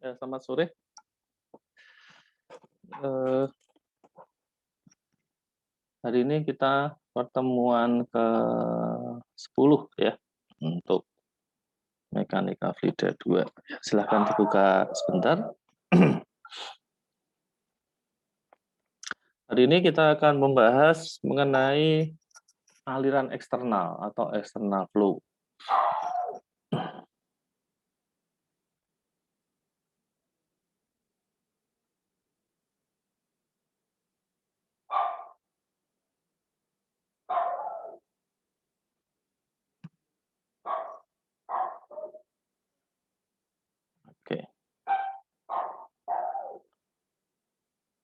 Selamat sore. Eh, Hari ini kita pertemuan ke-10 ya untuk mekanika fluida 2. Silahkan dibuka sebentar. Hari ini kita akan membahas mengenai aliran eksternal atau external flow.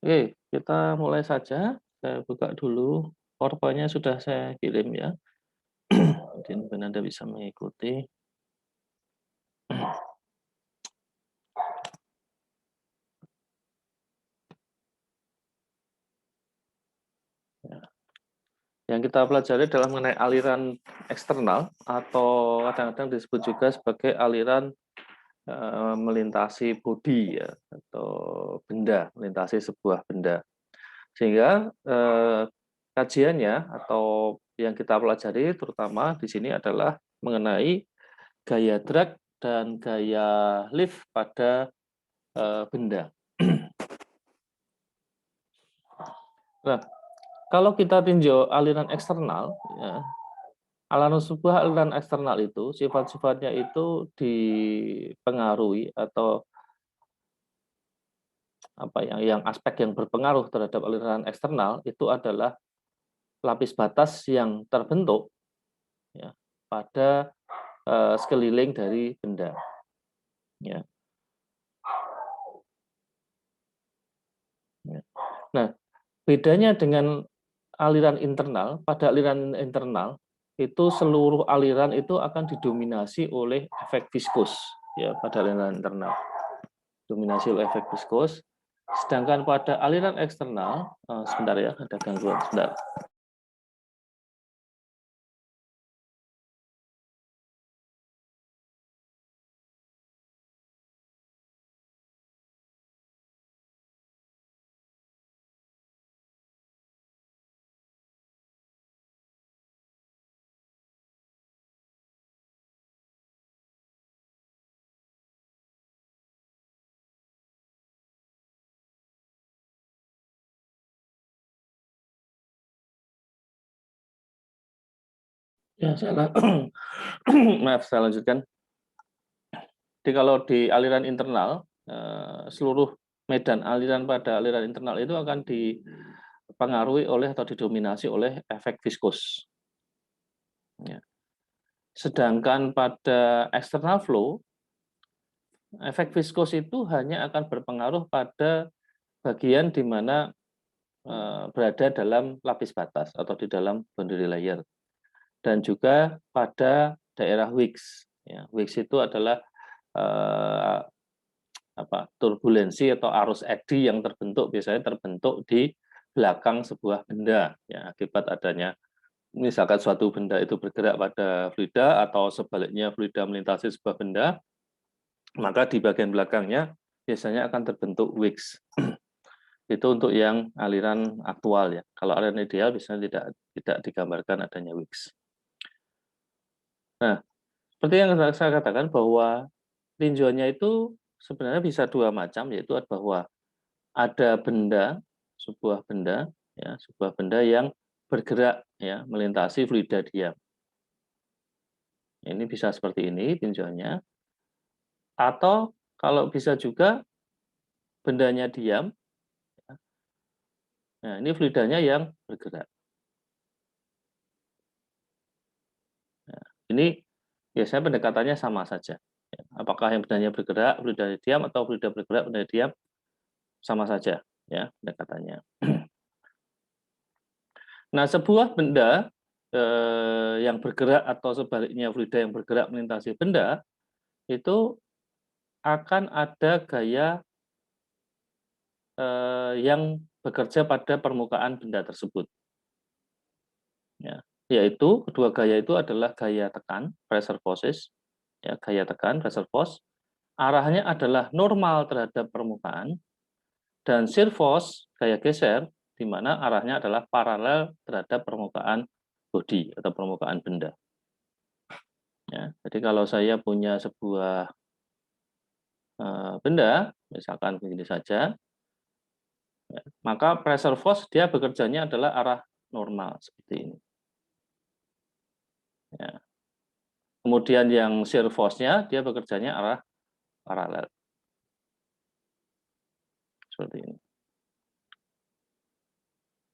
Oke, kita mulai saja. Saya buka dulu. PowerPoint-nya sudah saya kirim ya. Mungkin Anda bisa mengikuti. Yang kita pelajari adalah mengenai aliran eksternal atau kadang-kadang disebut juga sebagai aliran melintasi bodi ya, atau benda, melintasi sebuah benda. Sehingga kajiannya atau yang kita pelajari terutama di sini adalah mengenai gaya drag dan gaya lift pada benda. Nah, kalau kita tinjau aliran eksternal, ya, sebuah aliran eksternal itu sifat-sifatnya itu dipengaruhi atau yang aspek yang berpengaruh terhadap aliran eksternal itu adalah lapis batas yang terbentuk ya, pada sekeliling dari benda. Ya. Nah, bedanya dengan aliran internal, pada aliran internal itu seluruh aliran itu akan didominasi oleh efek viskus ya pada aliran internal. Dominasi oleh efek viskus. Sedangkan pada aliran eksternal, sebentar ya, ada gangguan sebentar. Ya, maaf, saya lanjutkan. Jadi kalau di aliran internal, seluruh medan aliran pada aliran internal itu akan dipengaruhi oleh atau didominasi oleh efek viskus. Ya. Sedangkan pada external flow, efek viskus itu hanya akan berpengaruh pada bagian di mana berada dalam lapis batas atau di dalam boundary layer. Dan juga pada daerah Wicks. Ya, Wicks itu adalah turbulensi atau arus eddy yang biasanya terbentuk di belakang sebuah benda ya, akibat adanya misalkan suatu benda itu bergerak pada fluida atau sebaliknya fluida melintasi sebuah benda, maka di bagian belakangnya biasanya akan terbentuk Wicks. Itu untuk yang aliran aktual ya. Kalau aliran ideal biasanya tidak digambarkan adanya Wicks. Nah, seperti yang saya katakan bahwa tinjauannya itu sebenarnya bisa dua macam, yaitu bahwa ada sebuah benda yang bergerak ya melintasi fluida diam. Ini bisa seperti ini tinjauannya. Atau kalau bisa juga bendanya diam, nah ini fluidanya yang bergerak. Nah, ini biasanya pendekatannya sama saja. Apakah yang bendanya bergerak, fluidanya diam, atau fluida bergerak, benda diam, sama saja ya pendekatannya. Nah, sebuah benda yang bergerak atau sebaliknya fluida yang bergerak melintasi benda itu akan ada gaya yang bekerja pada permukaan benda tersebut. Ya, yaitu kedua gaya itu adalah gaya tekan pressure forces, ya, gaya tekan pressure force, arahnya adalah normal terhadap permukaan, dan shear force, gaya geser, di mana arahnya adalah paralel terhadap permukaan bodi atau permukaan benda. Ya, jadi kalau saya punya sebuah benda, misalkan begini saja, ya, maka pressure force dia bekerjanya adalah arah normal seperti ini. Ya. Kemudian yang shear force-nya dia bekerjanya arah paralel seperti ini.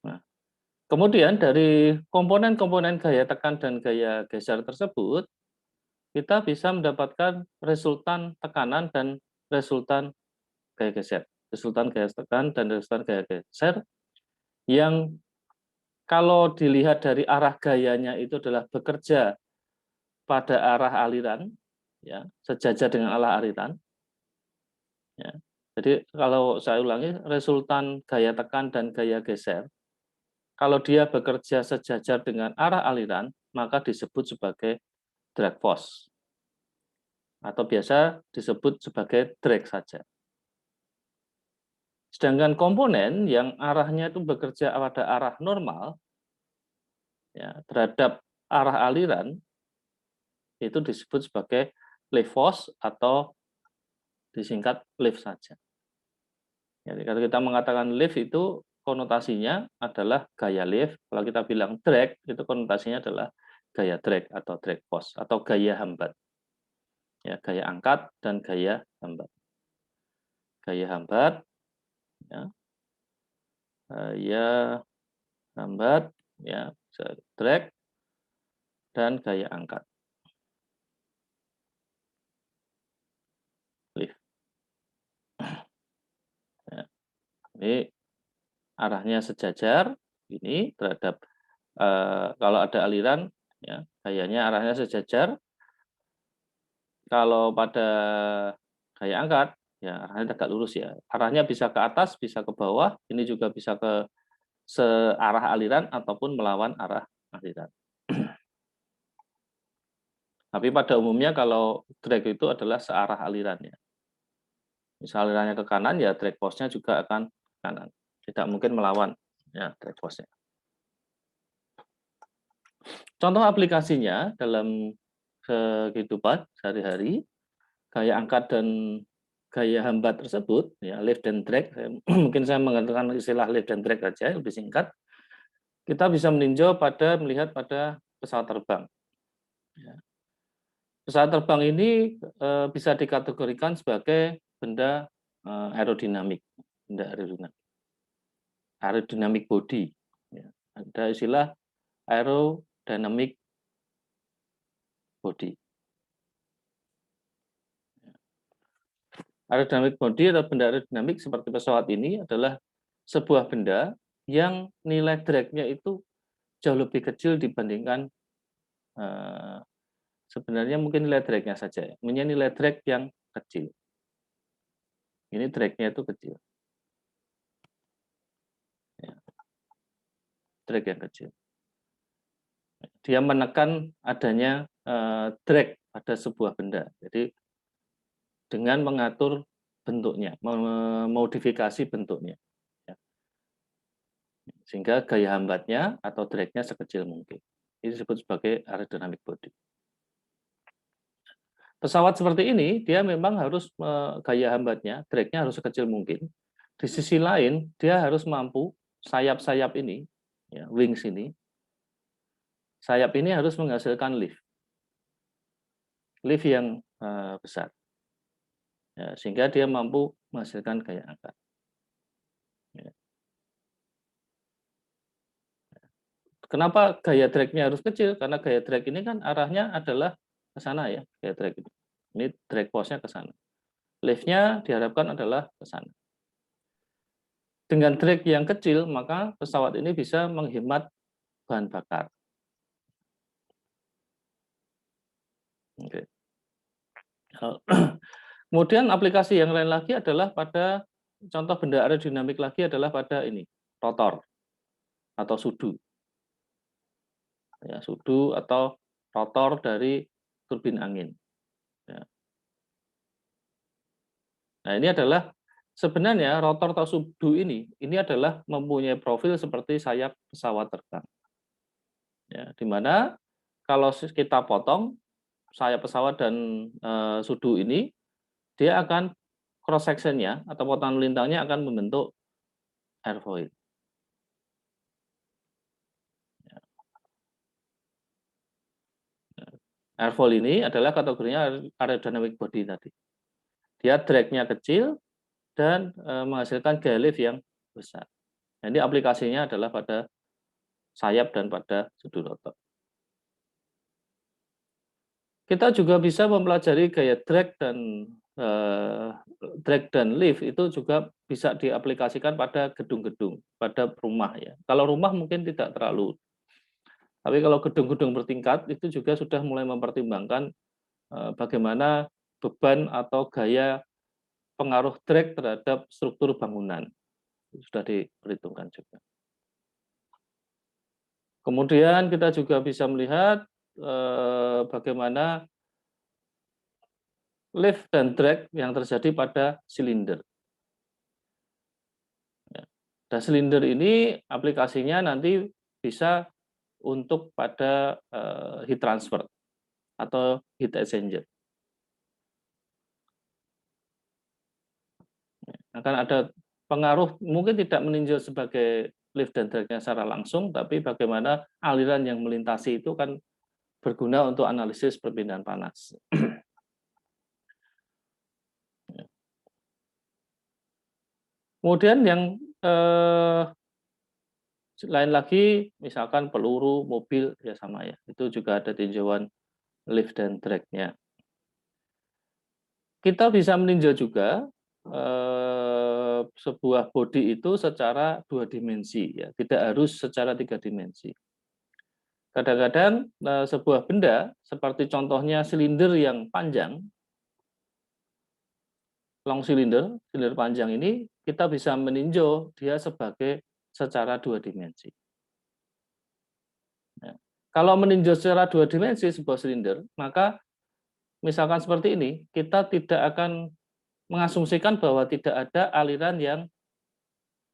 Nah, kemudian dari komponen-komponen gaya tekan dan gaya geser tersebut, kita bisa mendapatkan resultan tekanan dan resultan gaya geser. Resultan gaya tekan dan resultan gaya geser yang kalau dilihat dari arah gayanya itu adalah bekerja pada arah aliran, ya, sejajar dengan arah aliran. Ya. Jadi kalau saya ulangi, resultan gaya tekan dan gaya geser, kalau dia bekerja sejajar dengan arah aliran, maka disebut sebagai drag force, atau biasa disebut sebagai drag saja. Sedangkan komponen yang arahnya itu bekerja pada arah normal, ya, terhadap arah aliran, itu disebut sebagai lift force atau disingkat lift saja. Jadi kalau kita mengatakan lift itu konotasinya adalah gaya lift. Kalau kita bilang drag itu konotasinya adalah gaya drag atau drag force atau gaya hambat. Ya, gaya angkat dan gaya hambat. Gaya hambat, ya, gaya hambat, ya, drag dan gaya angkat. Lift. Ya. Ini arahnya sejajar ini terhadap kalau ada aliran, ya, gayanya arahnya sejajar. Kalau pada gaya angkat, ya arahnya tegak lurus ya. Arahnya bisa ke atas, bisa ke bawah. Ini juga bisa ke searah aliran ataupun melawan arah aliran. Tapi pada umumnya kalau drag itu adalah searah alirannya. Misal alirannya ke kanan, ya drag force-nya juga akan ke kanan. Tidak mungkin melawan ya drag force-nya. Contoh aplikasinya dalam kehidupan sehari-hari, gaya angkat dan gaya hambat tersebut, ya lift dan drag, mungkin saya mengatakan istilah lift dan drag saja lebih singkat. Kita bisa melihat pada pesawat terbang. Ya. Pesawat terbang ini bisa dikategorikan sebagai benda aerodinamik, aerodinamik body. Ya. Ada istilah aerodynamic body. Aerodynamic body atau benda aerodinamik seperti pesawat ini adalah sebuah benda yang nilai drag-nya itu jauh lebih kecil dibandingkan sebenarnya mungkin nilai drag-nya saja. Punya nilai drag yang kecil. Ini drag-nya itu kecil. Ya, drag yang kecil. Dia menekan adanya drag pada sebuah benda. Jadi dengan mengatur bentuknya, memodifikasi bentuknya. Ya. Sehingga gaya hambatnya atau drag-nya sekecil mungkin. Ini disebut sebagai aerodynamic body. Pesawat seperti ini, dia memang harus gaya hambatnya, drag-nya harus sekecil mungkin. Di sisi lain, dia harus mampu sayap-sayap ini, ya, wings ini, sayap ini harus menghasilkan lift. Lift yang besar. Ya, sehingga dia mampu menghasilkan gaya angkat. Ya. Kenapa gaya drag-nya harus kecil? Karena gaya drag ini kan arahnya adalah ke sana ya, gaya drag ini. Ini drag force-nya ke sana. Lift-nya diharapkan adalah ke sana. Dengan drag yang kecil, maka pesawat ini bisa menghemat bahan bakar. Oke. Kemudian aplikasi yang lain lagi adalah pada contoh benda aerodinamik lagi adalah pada ini, rotor atau sudu. Ya, sudu atau rotor dari turbin angin. Ya. Nah, ini adalah sebenarnya rotor atau subdu ini adalah mempunyai profil seperti sayap pesawat terbang. Ya, di mana kalau kita potong sayap pesawat dan sudu ini, dia akan cross section-nya atau potongan lintangnya akan membentuk airfoil. Airfoil ini adalah kategorinya aerodynamic body tadi. Dia drag-nya kecil dan menghasilkan gaya lift yang besar. Jadi aplikasinya adalah pada sayap dan pada sudu rotor. Kita juga bisa mempelajari gaya drag dan lift itu juga bisa diaplikasikan pada gedung-gedung, pada rumah ya. Kalau rumah mungkin tidak terlalu, tapi kalau gedung-gedung bertingkat itu juga sudah mulai mempertimbangkan bagaimana beban atau gaya pengaruh drag terhadap struktur bangunan. Sudah diperhitungkan juga. Kemudian kita juga bisa melihat bagaimana lift dan drag yang terjadi pada silinder. Dan silinder ini aplikasinya nanti bisa untuk pada heat transfer atau heat exchanger. Akan ada pengaruh, mungkin tidak meninjau sebagai lift dan drag-nya secara langsung, tapi bagaimana aliran yang melintasi itu kan berguna untuk analisis perpindahan panas. Kemudian yang lain lagi, misalkan peluru, mobil, ya sama ya. Itu juga ada tinjauan lift dan drag-nya. Kita bisa meninjau juga sebuah bodi itu secara 2 dimensi, ya. Tidak harus secara 3 dimensi. Kadang-kadang sebuah benda, seperti contohnya silinder yang panjang, long silinder panjang ini, kita bisa meninjau dia sebagai secara 2 dimensi. Ya. Kalau meninjau secara 2 dimensi sebuah silinder, maka misalkan seperti ini, kita tidak akan mengasumsikan bahwa tidak ada aliran yang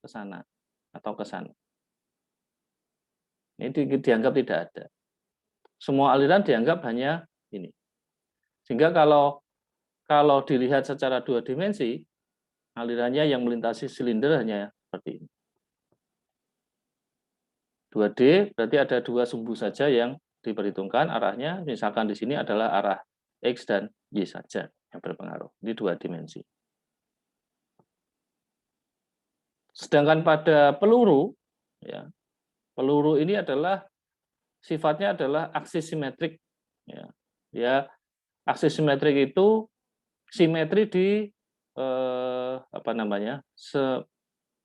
ke sana atau ke sana. Ini dianggap tidak ada. Semua aliran dianggap hanya ini. Sehingga kalau dilihat secara 2 dimensi, alirannya yang melintasi silinder hanya seperti ini. 2D berarti ada 2 sumbu saja yang diperhitungkan arahnya, misalkan di sini adalah arah X dan Y saja yang berpengaruh. Ini 2 dimensi. Sedangkan pada peluru, ya, peluru ini adalah sifatnya adalah aksis simetrik. Ya, ya aksis simetrik itu simetri di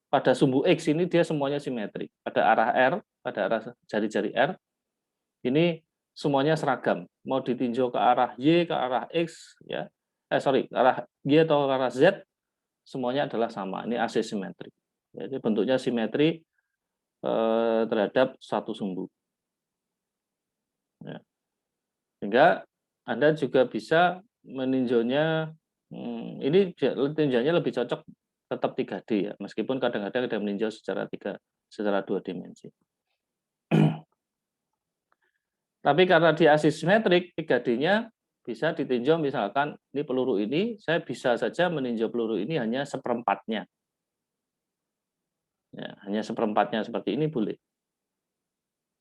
pada sumbu X ini dia semuanya simetri. Pada arah R, pada arah jari-jari R, ini semuanya seragam. Mau ditinjau ke arah Y, ke arah X, ya, ke arah Y atau ke arah Z, semuanya adalah sama. Ini aksis simetri. Jadi bentuknya simetri terhadap satu sumbu. Ya. Sehingga Anda juga bisa meninjaunya, ini tinjauannya lebih cocok tetap 3D ya, meskipun kadang-kadang ada meninjau secara 2 dimensi. Tapi karena di asimetrik, 3D-nya bisa ditinjau misalkan ini peluru ini, saya bisa saja meninjau peluru ini hanya seperempatnya. Ya, hanya seperempatnya seperti ini boleh.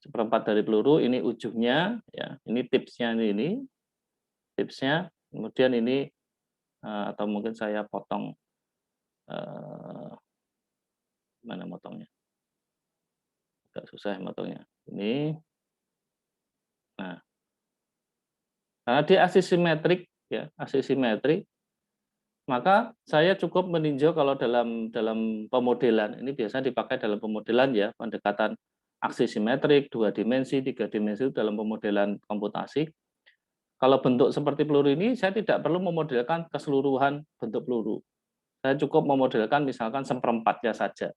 Seperempat dari peluru, ini ujungnya, ya, ini tipsnya ini tipsnya, kemudian ini atau mungkin saya potong mana motongnya, agak susah motongnya ini. Nah, karena dia asimetrik ya, asimetrik, maka saya cukup meninjau kalau dalam pemodelan, ini biasanya dipakai dalam pemodelan ya, pendekatan aksis simetrik, 2 dimensi, 3 dimensi dalam pemodelan komputasi. Kalau bentuk seperti peluru ini, saya tidak perlu memodelkan keseluruhan bentuk peluru. Saya cukup memodelkan misalkan seperempatnya saja.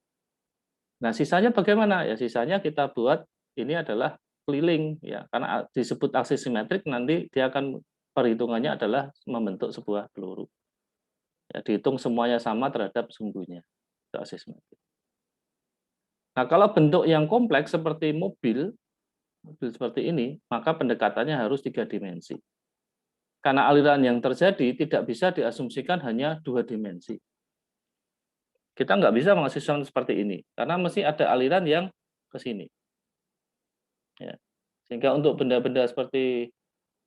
Nah, sisanya bagaimana? Ya, sisanya kita buat ini adalah keliling ya, karena disebut aksis simetrik nanti dia akan perhitungannya adalah membentuk sebuah peluru. Ya, dihitung semuanya sama terhadap sumbunya. Itu asesmentif. Nah, kalau bentuk yang kompleks seperti mobil seperti ini, maka pendekatannya harus 3 dimensi. Karena aliran yang terjadi tidak bisa diasumsikan hanya 2 dimensi. Kita nggak bisa mengasumsikan seperti ini, karena mesti ada aliran yang ke sini. Ya. Sehingga untuk benda-benda seperti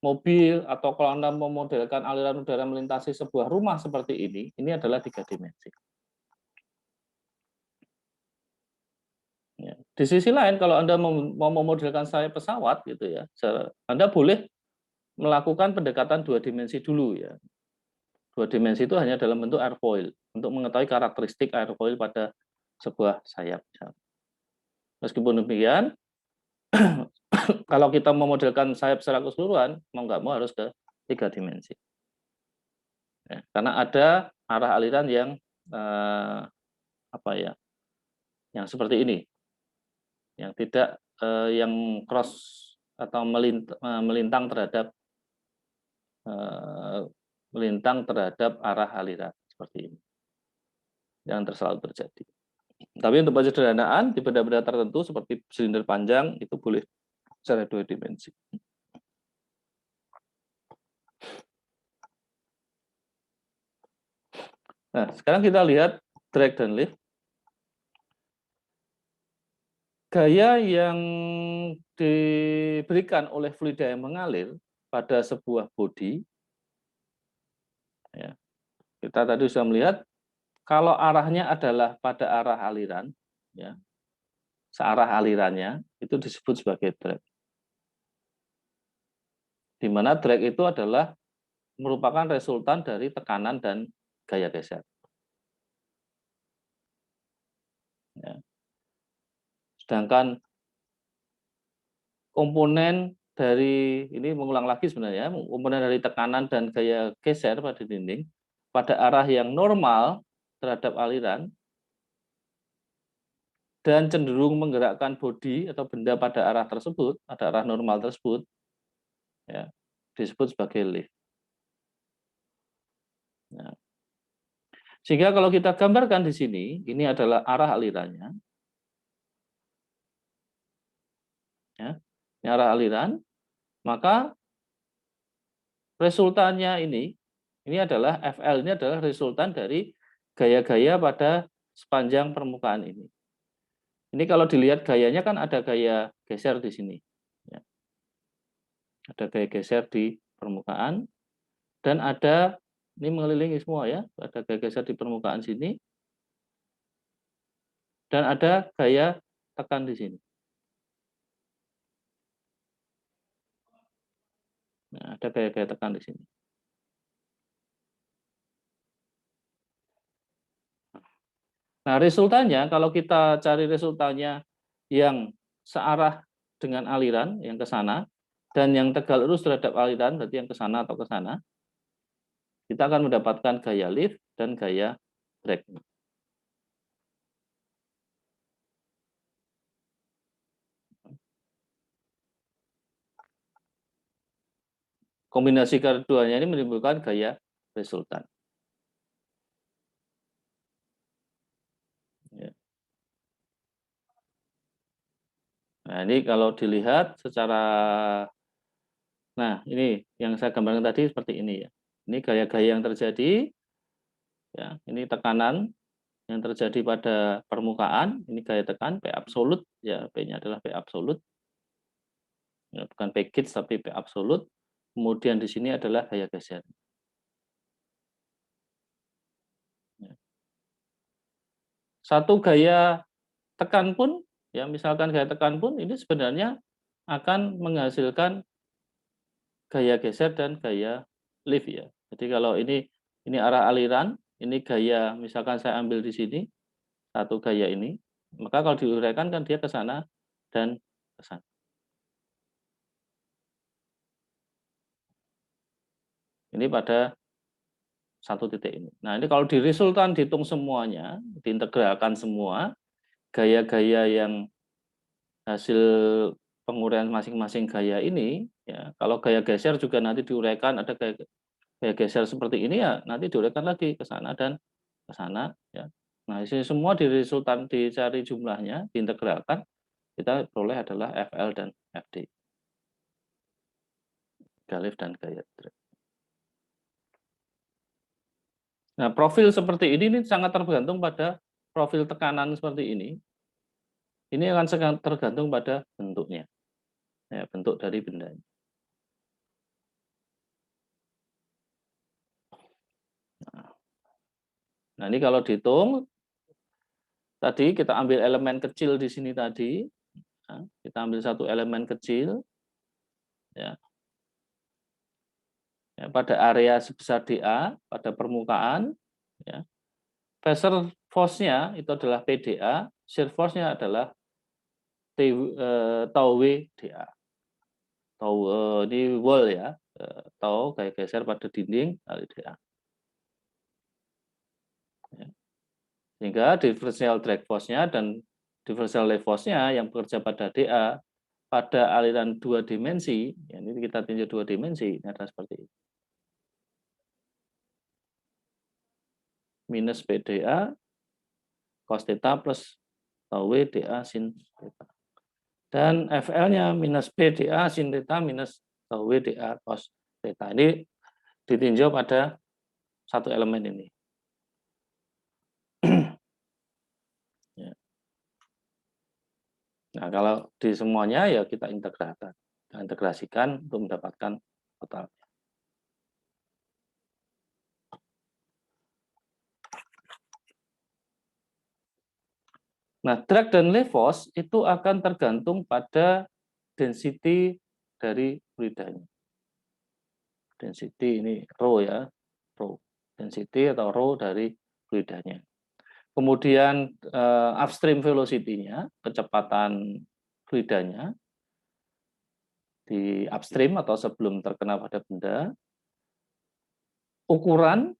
mobil atau kalau Anda memodelkan aliran udara melintasi sebuah rumah seperti ini adalah 3 dimensi. Ya. Di sisi lain, kalau Anda mau memodelkan sayap pesawat, gitu ya, Anda boleh melakukan pendekatan 2 dimensi dulu ya. 2 dimensi itu hanya dalam bentuk airfoil untuk mengetahui karakteristik airfoil pada sebuah sayap. Meskipun demikian, kalau kita memodelkan sayap secara keseluruhan, mau nggak mau harus ke 3 dimensi. Ya, karena ada arah aliran yang yang seperti ini, yang tidak yang cross atau melintang terhadap arah aliran seperti ini yang selalu terjadi. Tapi untuk penyederhanaan di benda-benda tertentu seperti silinder panjang itu boleh secara 2 dimensi. Nah, sekarang kita lihat drag dan lift. Gaya yang diberikan oleh fluida yang mengalir pada sebuah bodi, ya, kita tadi sudah melihat kalau arahnya adalah pada arah aliran, ya, searah alirannya itu disebut sebagai drag. Di mana drag itu adalah merupakan resultan dari tekanan dan gaya geser. Ya. Sedangkan komponen dari, ini mengulang lagi sebenarnya, komponen dari tekanan dan gaya geser pada dinding pada arah yang normal terhadap aliran dan cenderung menggerakkan bodi atau benda pada arah tersebut, pada arah normal tersebut, ya, disebut sebagai lift. Ya. Sehingga kalau kita gambarkan di sini, ini adalah arah alirannya. Ya. Ini arah aliran, maka resultannya ini adalah FL, ini adalah resultan dari gaya-gaya pada sepanjang permukaan ini. Ini kalau dilihat gayanya kan ada gaya geser di sini. Ya. Ada gaya geser di permukaan, dan ada, ini mengelilingi semua ya, ada gaya geser di permukaan sini, dan ada gaya tekan di sini. Nah, ada gaya-gaya tekan di sini. Nah, resultannya, kalau kita cari resultannya yang searah dengan aliran, yang ke sana, dan yang tegal lurus terhadap aliran, berarti yang ke sana atau ke sana, kita akan mendapatkan gaya lift dan gaya drag. Kombinasi keduanya ini menimbulkan gaya resultan. Ya. Nah, ini kalau dilihat secara, nah ini yang saya gambarkan tadi seperti ini ya. Ini gaya-gaya yang terjadi, ya. Ini tekanan yang terjadi pada permukaan, ini gaya tekan P absolut, ya P-nya adalah P absolut, ya, bukan P gauge tapi P absolut. Kemudian di sini adalah gaya geser. Ya. Satu gaya tekan pun, ya misalkan gaya tekan pun ini sebenarnya akan menghasilkan gaya geser dan gaya lift ya. Jadi kalau ini arah aliran, ini gaya, misalkan saya ambil di sini satu gaya ini, maka kalau diuraikan kan dia ke sana dan ke sana. Ini pada satu titik ini. Nah, ini kalau di resultan dihitung semuanya, diintegralkan semua, gaya-gaya yang hasil penguraian masing-masing gaya ini, ya, kalau gaya geser juga nanti diuraikan, ada gaya gaya geser seperti ini ya nanti diuraikan lagi ke sana dan ke sana ya. Nah, ini semua di resultan dicari jumlahnya, diintegralkan, kita peroleh adalah FL dan FD. Gaya lift dan gaya drag. Nah, profil seperti ini sangat tergantung pada profil tekanan seperti ini. Ini akan sangat tergantung pada bentuknya, ya, bentuk dari bendanya. Nah, ini kalau dihitung, tadi kita ambil elemen kecil di sini tadi, ya, kita ambil satu elemen kecil, ya, ya, pada area sebesar DA, pada permukaan, ya. Pressure force-nya itu adalah PDA, shear force-nya adalah tau W DA. Tau ini wall ya, tau gaya geser pada dinding kali DA. Ya. Sehingga differential drag force-nya dan differential lift force-nya yang bekerja pada DA pada aliran 2 dimensi, ya, ini kita tinjau 2 dimensi, ini adalah seperti ini. Minus PDA cos theta plus tau W DA sin theta. Dan FL-nya minus PDA sin theta minus tau W DA cos theta. Ini ditinjau pada satu elemen ini. Ya. Nah, kalau di semuanya ya kita integrasikan untuk mendapatkan total. Nah, drag dan lift force itu akan tergantung pada density dari fluidanya. Density ini rho ya, rho. Density atau rho dari fluidanya. Kemudian upstream velocity-nya, kecepatan fluidanya di upstream atau sebelum terkena pada benda, ukuran,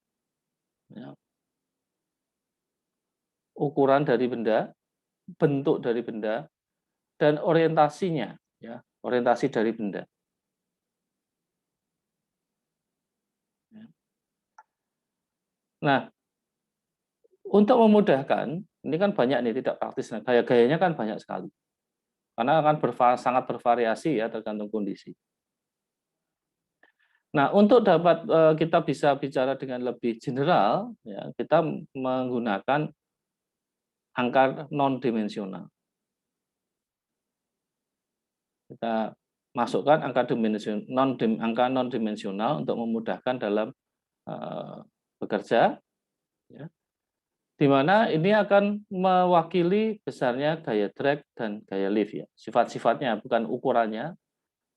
ya, ukuran dari benda, bentuk dari benda, dan orientasinya, ya, orientasi dari benda. Nah, untuk memudahkan, ini kan banyak nih tidak praktis, nah, gaya-gayanya kan banyak sekali, karena akan sangat bervariasi ya tergantung kondisi. Nah, untuk dapat kita bisa bicara dengan lebih general, ya, kita menggunakan angka non-dimensional. Kita masukkan angka non-dimensional untuk memudahkan dalam bekerja, ya, di mana ini akan mewakili besarnya gaya drag dan gaya lift. Ya. Sifat-sifatnya, bukan ukurannya,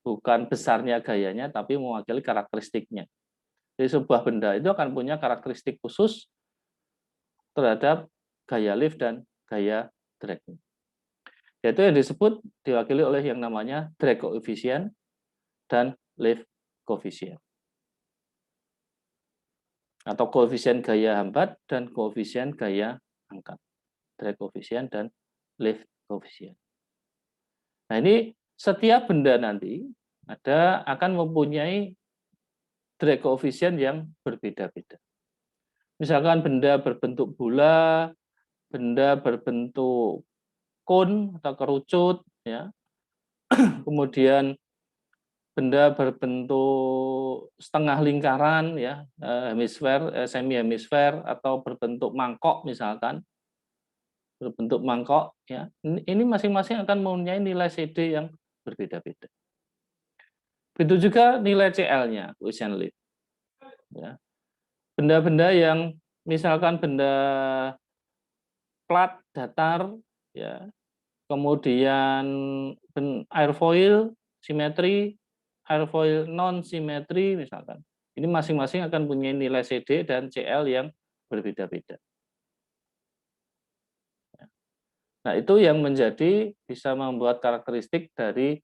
bukan besarnya gayanya, tapi mewakili karakteristiknya. Jadi sebuah benda itu akan punya karakteristik khusus terhadap gaya lift dan gaya drag. Yaitu yang disebut diwakili oleh yang namanya drag coefficient dan lift coefficient. Atau koefisien gaya hambat dan koefisien gaya angkat. Drag coefficient dan lift coefficient. Nah, ini setiap benda nanti akan mempunyai drag coefficient yang berbeda-beda. Misalkan benda berbentuk bola, benda berbentuk kon atau kerucut, ya. Kemudian benda berbentuk setengah lingkaran, ya, hemisfer, semi hemisfer, atau berbentuk mangkok misalkan, berbentuk mangkok, ya. Ini masing-masing akan mempunyai nilai CD yang berbeda-beda. Begitu juga nilai CL-nya, coefficient lift. Ya. Benda-benda yang misalkan benda plat datar, ya, kemudian airfoil simetri, airfoil non simetri misalkan. Ini masing-masing akan punya nilai CD dan CL yang berbeda-beda. Nah, itu yang menjadi bisa membuat karakteristik dari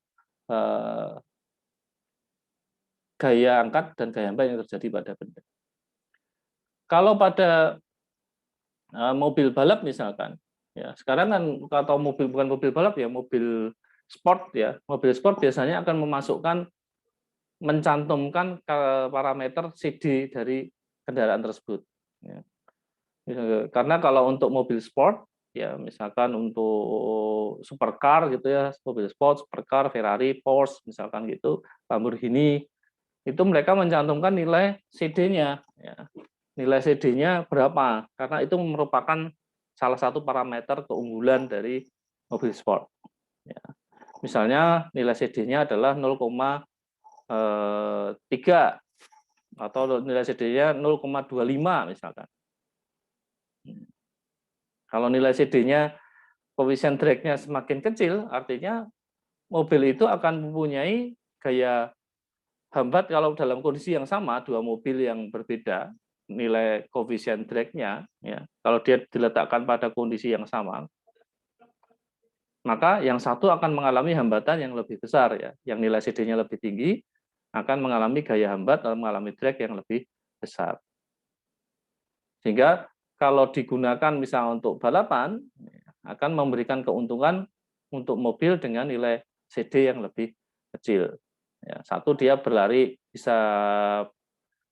gaya angkat dan gaya hambat yang terjadi pada benda. Kalau pada mobil balap misalkan, ya sekarang kan atau bukan mobil balap ya, mobil sport ya, mobil sport biasanya akan memasukkan mencantumkan parameter CD dari kendaraan tersebut. Ya. Karena kalau untuk mobil sport, ya misalkan untuk supercar gitu ya, mobil sport, supercar, Ferrari, Porsche, misalkan gitu, Lamborghini, itu mereka mencantumkan nilai CD-nya. Ya. Nilai CD-nya berapa? Karena itu merupakan salah satu parameter keunggulan dari mobil sport. Ya. Misalnya nilai CD-nya adalah 0,3 atau nilai CD-nya 0,25 misalkan. Kalau nilai CD-nya, koefisien drag-nya semakin kecil, artinya mobil itu akan mempunyai gaya hambat kalau dalam kondisi yang sama, dua mobil yang berbeda, nilai koefisien drag-nya, ya, kalau dia diletakkan pada kondisi yang sama, maka yang satu akan mengalami hambatan yang lebih besar, ya, yang nilai CD-nya lebih tinggi, akan mengalami gaya hambat atau mengalami drag yang lebih besar. Sehingga kalau digunakan misalnya untuk balapan, akan memberikan keuntungan untuk mobil dengan nilai CD yang lebih kecil. Ya, satu, dia berlari bisa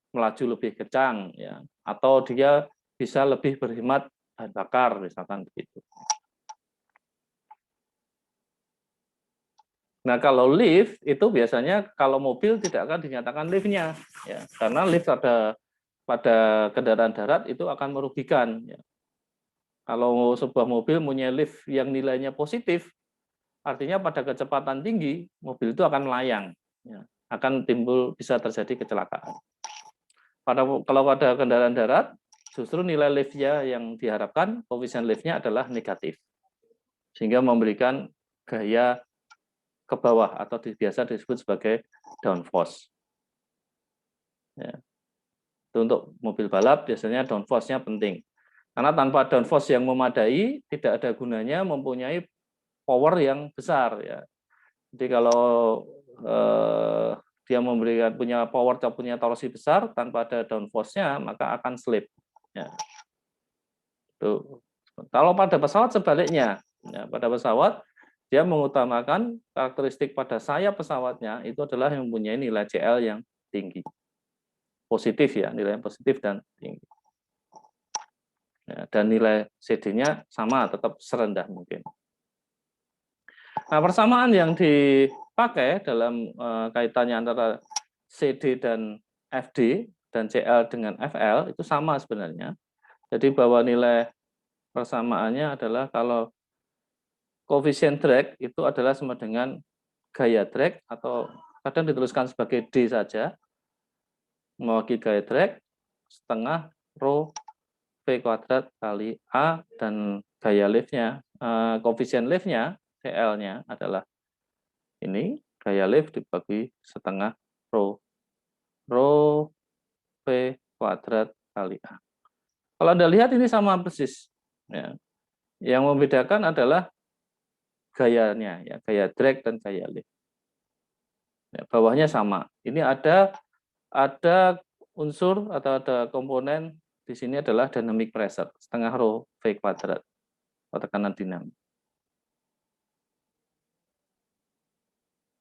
melaju lebih kencang, ya, atau dia bisa lebih berhemat bahan bakar, misalkan begitu. Nah, kalau lift itu biasanya kalau mobil tidak akan dinyatakan liftnya, ya, karena lift pada kendaraan darat itu akan merugikan. Ya. Kalau sebuah mobil punya lift yang nilainya positif, artinya pada kecepatan tinggi mobil itu akan melayang, ya, akan timbul bisa terjadi kecelakaan. Kalau pada kendaraan darat, justru nilai liftnya yang diharapkan, koefisien liftnya adalah negatif, sehingga memberikan gaya ke bawah atau biasa disebut sebagai downforce. Ya. Untuk mobil balap biasanya downforce-nya penting. Karena tanpa downforce yang memadai, tidak ada gunanya mempunyai power yang besar. Ya. Jadi kalau dia punya power atau punya torsi besar tanpa ada downforce-nya, maka akan slip. Ya. Tuh. Kalau pada pesawat sebaliknya, ya, pada pesawat dia mengutamakan karakteristik pada sayap pesawatnya itu adalah yang mempunyai nilai CL yang tinggi, positif ya, nilai yang positif dan tinggi. Ya, dan nilai CD-nya sama, tetap serendah mungkin. Nah, persamaan yang dipakai dalam kaitannya antara CD dan FD dan CL dengan FL itu sama sebenarnya. Jadi bahwa nilai persamaannya adalah kalau koefisien drag itu adalah sama dengan gaya drag atau kadang dituliskan sebagai D saja, mewakili gaya drag setengah rho V kuadrat kali A, dan gaya liftnya, koefisien liftnya CL-nya adalah ini, gaya lift dibagi setengah rho V kuadrat kali A. Kalau Anda lihat ini sama persis. Ya. Yang membedakan adalah gayanya, ya, gaya drag dan gaya lift. Ya, bawahnya sama. Ini ada unsur atau ada komponen di sini adalah dynamic pressure setengah rho V kuadrat atau tekanan dinamik.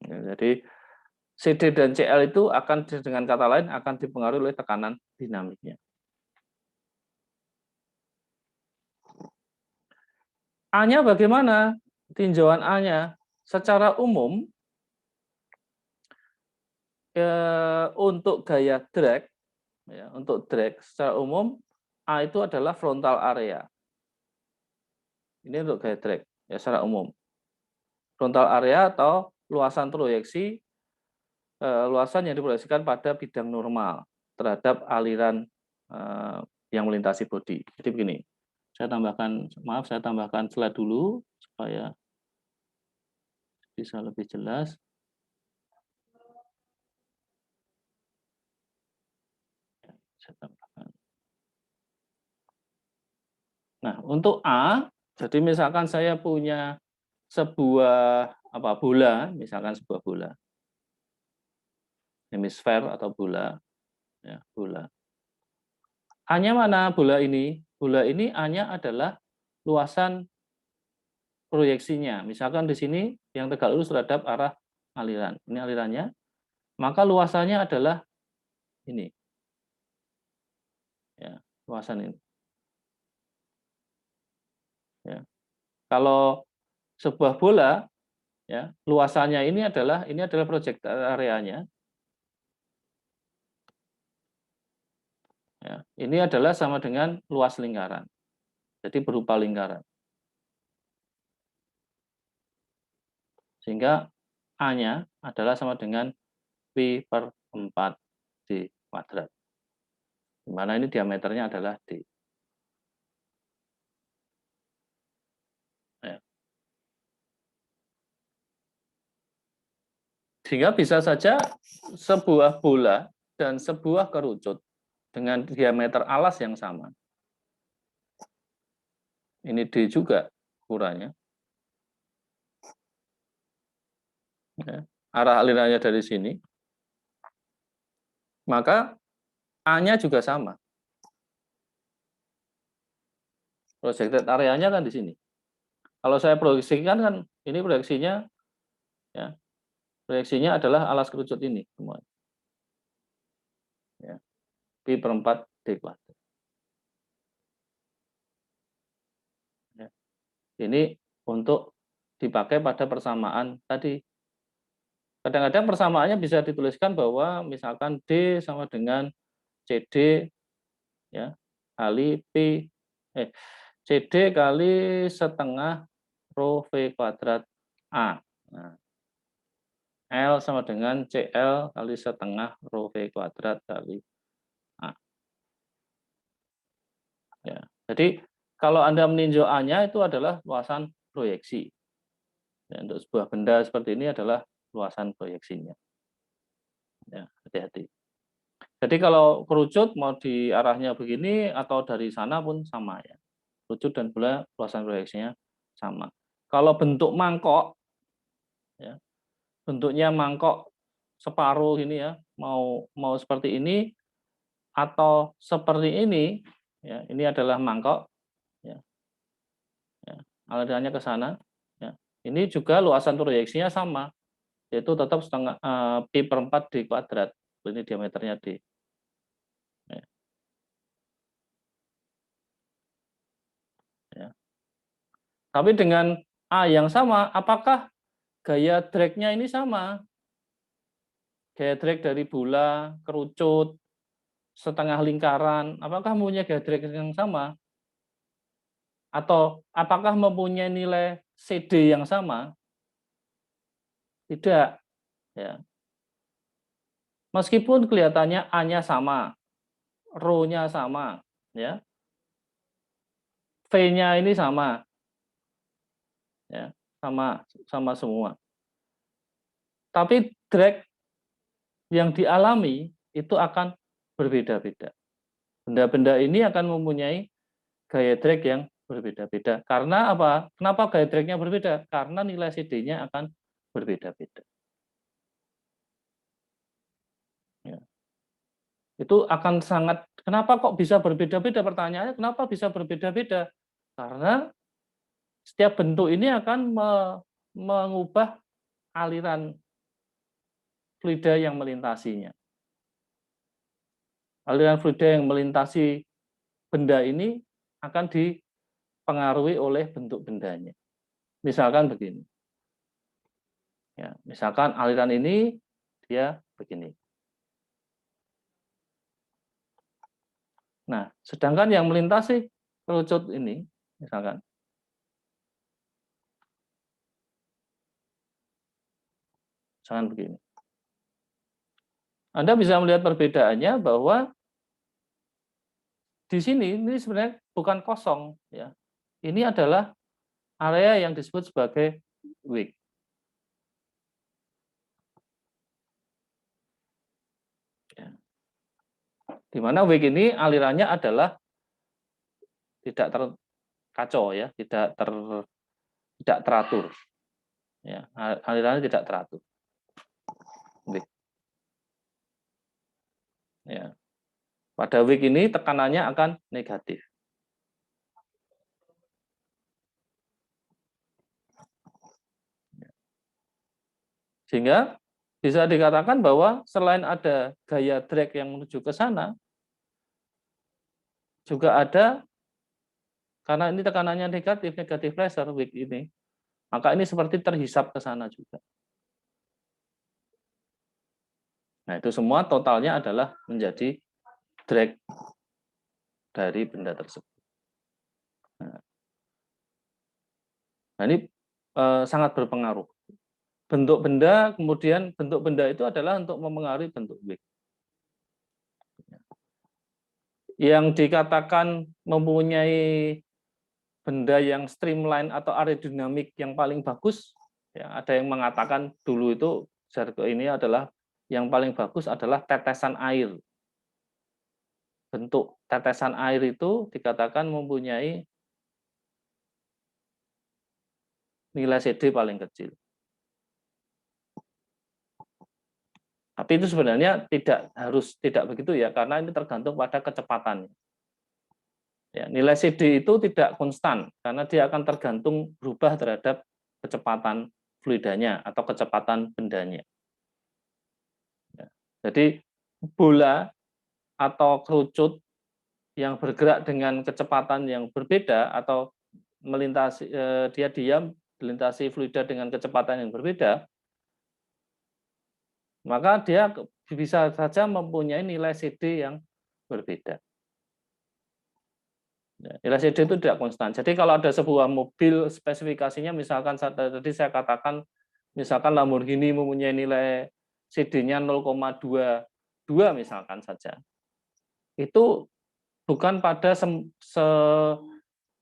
Ya, jadi CD dan CL itu akan dengan kata lain akan dipengaruhi oleh tekanan dinamiknya. A-nya bagaimana? Tinjauan A-nya secara umum untuk gaya drag, ya, untuk drag secara umum A itu adalah frontal area. Ini untuk gaya drag ya secara umum. Frontal area atau luasan proyeksi, luasan yang diproyeksikan pada bidang normal terhadap aliran yang melintasi bodi. Jadi begini, saya tambahkan slide dulu supaya bisa lebih jelas. Saya tambahkan. Nah, untuk A, jadi misalkan saya punya sebuah bola, misalkan sebuah bola, hemisfer atau bola, ya, bola. A-nya mana bola ini? Bola ini A-nya adalah luasan proyeksinya. Misalkan di sini yang tegak lurus terhadap arah aliran. Ini alirannya. maka luasannya adalah ini. Ya, luasan ini. Ya. Kalau sebuah bola, ya, luasannya ini adalah project areanya. Ya, ini adalah sama dengan luas lingkaran. Jadi berupa lingkaran. Sehingga A-nya adalah sama dengan Pi per 4 D kuadrat. Di mana ini diameternya adalah D. Ya. Sehingga bisa saja sebuah bola dan sebuah kerucut dengan diameter alas yang sama. Ini D juga ukurannya. Ya. Arah alirannya dari sini. Maka A-nya juga sama. Projected area-nya kan di sini. Kalau saya proyeksikan kan ini proyeksinya, ya, proyeksinya adalah alas kerucut ini semua. Ya. Pi per 4 D kuadrat. Ya. Ini untuk dipakai pada persamaan tadi. Kadang-kadang persamaannya bisa dituliskan bahwa misalkan D sama dengan CD, ya, kali P, CD kali setengah rho V kuadrat A. Nah, L sama dengan CL kali setengah rho V kuadrat kali A. Ya. Jadi kalau Anda meninjau A-nya itu adalah luasan proyeksi. Ya, untuk sebuah benda seperti ini adalah luasan proyeksinya. Ya, hati-hati. Jadi kalau kerucut mau di arahnya begini atau dari sana pun sama ya. Kerucut dan bola luasan proyeksinya sama. Kalau bentuk mangkok, ya, bentuknya mangkok separuh ini ya, mau seperti ini atau seperti ini, ya, ini adalah mangkok, ya, ya, alirannya ke sana, ya. Ini juga luasan proyeksinya sama, yaitu tetap setengah pi per 4 d kuadrat. Ini diameternya d. Ya, ya. Tapi dengan A yang sama, apakah gaya drag-nya ini sama? Gaya drag dari bola, kerucut, setengah lingkaran, apakah mempunyai gaya drag yang sama? Atau apakah mempunyai nilai CD yang sama? Tidak. Ya. Meskipun kelihatannya A-nya sama, rho-nya sama, ya, V-nya ini sama, ya, sama semua. Tapi drag yang dialami itu akan berbeda-beda. Benda-benda ini akan mempunyai gaya drag yang berbeda-beda. Karena apa? Kenapa gaya drag-nya berbeda? Karena nilai CD-nya akan berbeda-beda. Ya. Itu akan sangat, kenapa kok bisa berbeda-beda? Pertanyaannya, kenapa bisa berbeda-beda? Karena setiap bentuk ini akan mengubah aliran fluida yang melintasinya. Aliran fluida yang melintasi benda ini akan dipengaruhi oleh bentuk bendanya. Misalkan begini. Ya, misalkan aliran ini dia begini. Nah, sedangkan yang melintasi kerucut ini, misalkan, begini. Anda bisa melihat perbedaannya bahwa di sini ini sebenarnya bukan kosong, ya. Ini adalah area yang disebut sebagai wig. Ya. Di mana wig ini alirannya adalah tidak terkacau, ya, tidak teratur. Ya, alirannya tidak teratur. Wig. Ya. Pada wig ini tekanannya akan negatif. Sehingga bisa dikatakan bahwa selain ada gaya drag yang menuju ke sana, juga ada, karena ini tekanannya negatif, negatif pressure weak ini, maka ini seperti terhisap ke sana juga. Nah, itu semua totalnya adalah menjadi drag dari benda tersebut. Nah, ini sangat berpengaruh. Bentuk benda, kemudian bentuk benda itu adalah untuk memengaruhi bentuk weak. Yang dikatakan mempunyai benda yang streamline atau aerodinamik yang paling bagus, ya, ada yang mengatakan dulu itu Zarko ini adalah yang paling bagus adalah tetesan air. Bentuk tetesan air itu dikatakan mempunyai nilai CD paling kecil. Tapi itu sebenarnya tidak begitu ya, karena ini tergantung pada kecepatannya. Ya, nilai CD itu tidak konstan karena dia akan tergantung berubah terhadap kecepatan fluidanya atau kecepatan bendanya. Ya, jadi bola atau kerucut yang bergerak dengan kecepatan yang berbeda atau melintasi dia diam melintasi fluida dengan kecepatan yang berbeda, maka dia bisa saja mempunyai nilai CD yang berbeda. Nilai CD itu tidak konstan. Jadi kalau ada sebuah mobil spesifikasinya, misalkan tadi saya katakan, misalkan Lamborghini mempunyai nilai CD-nya 0,22 misalkan saja, itu bukan pada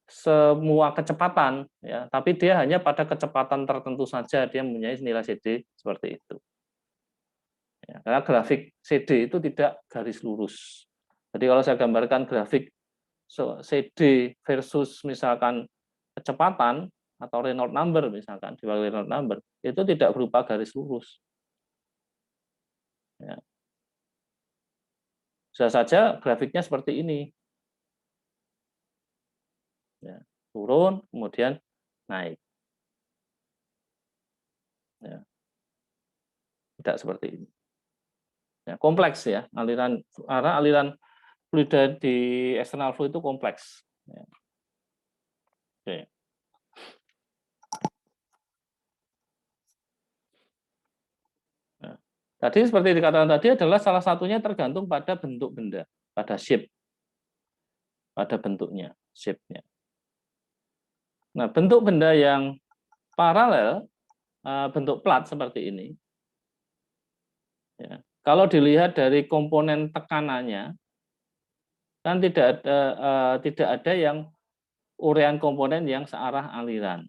semua kecepatan, ya, tapi dia hanya pada kecepatan tertentu saja dia mempunyai nilai CD seperti itu. Ya, karena grafik CD itu tidak garis lurus. Jadi kalau saya gambarkan grafik CD versus misalkan kecepatan atau Reynolds number misalkan dibagi Reynolds number itu tidak berupa garis lurus. Ya. Bisa saja grafiknya seperti ini, ya, turun kemudian naik, ya, tidak seperti ini. Ya, kompleks ya aliran fluida di external flow itu kompleks. Ya. Oke. Nah, tadi seperti dikatakan tadi adalah salah satunya tergantung pada bentuk benda, pada shape, pada bentuknya, shape-nya. Nah, bentuk benda yang paralel, bentuk plat seperti ini, ya, kalau dilihat dari komponen tekanannya, kan tidak ada yang urean komponen yang searah aliran.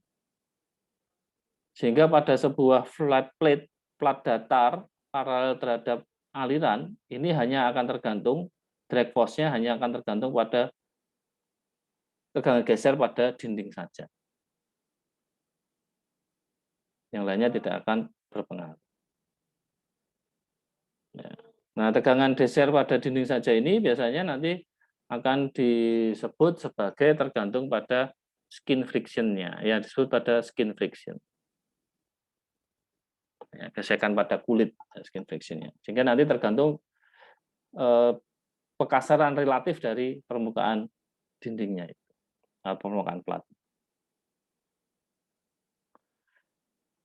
Sehingga pada sebuah flat plate, plat datar, paralel terhadap aliran, ini hanya akan tergantung, drag force-nya hanya akan tergantung pada tegangan geser pada dinding saja. Yang lainnya tidak akan berpengaruh. Ya. Nah, tegangan geser pada dinding saja ini biasanya nanti akan disebut sebagai tergantung pada skin friction-nya, ya disebut pada skin friction. Ya, gesekan pada kulit, skin friction-nya. Sehingga nanti tergantung pekasaran relatif dari permukaan dindingnya itu, permukaan plat.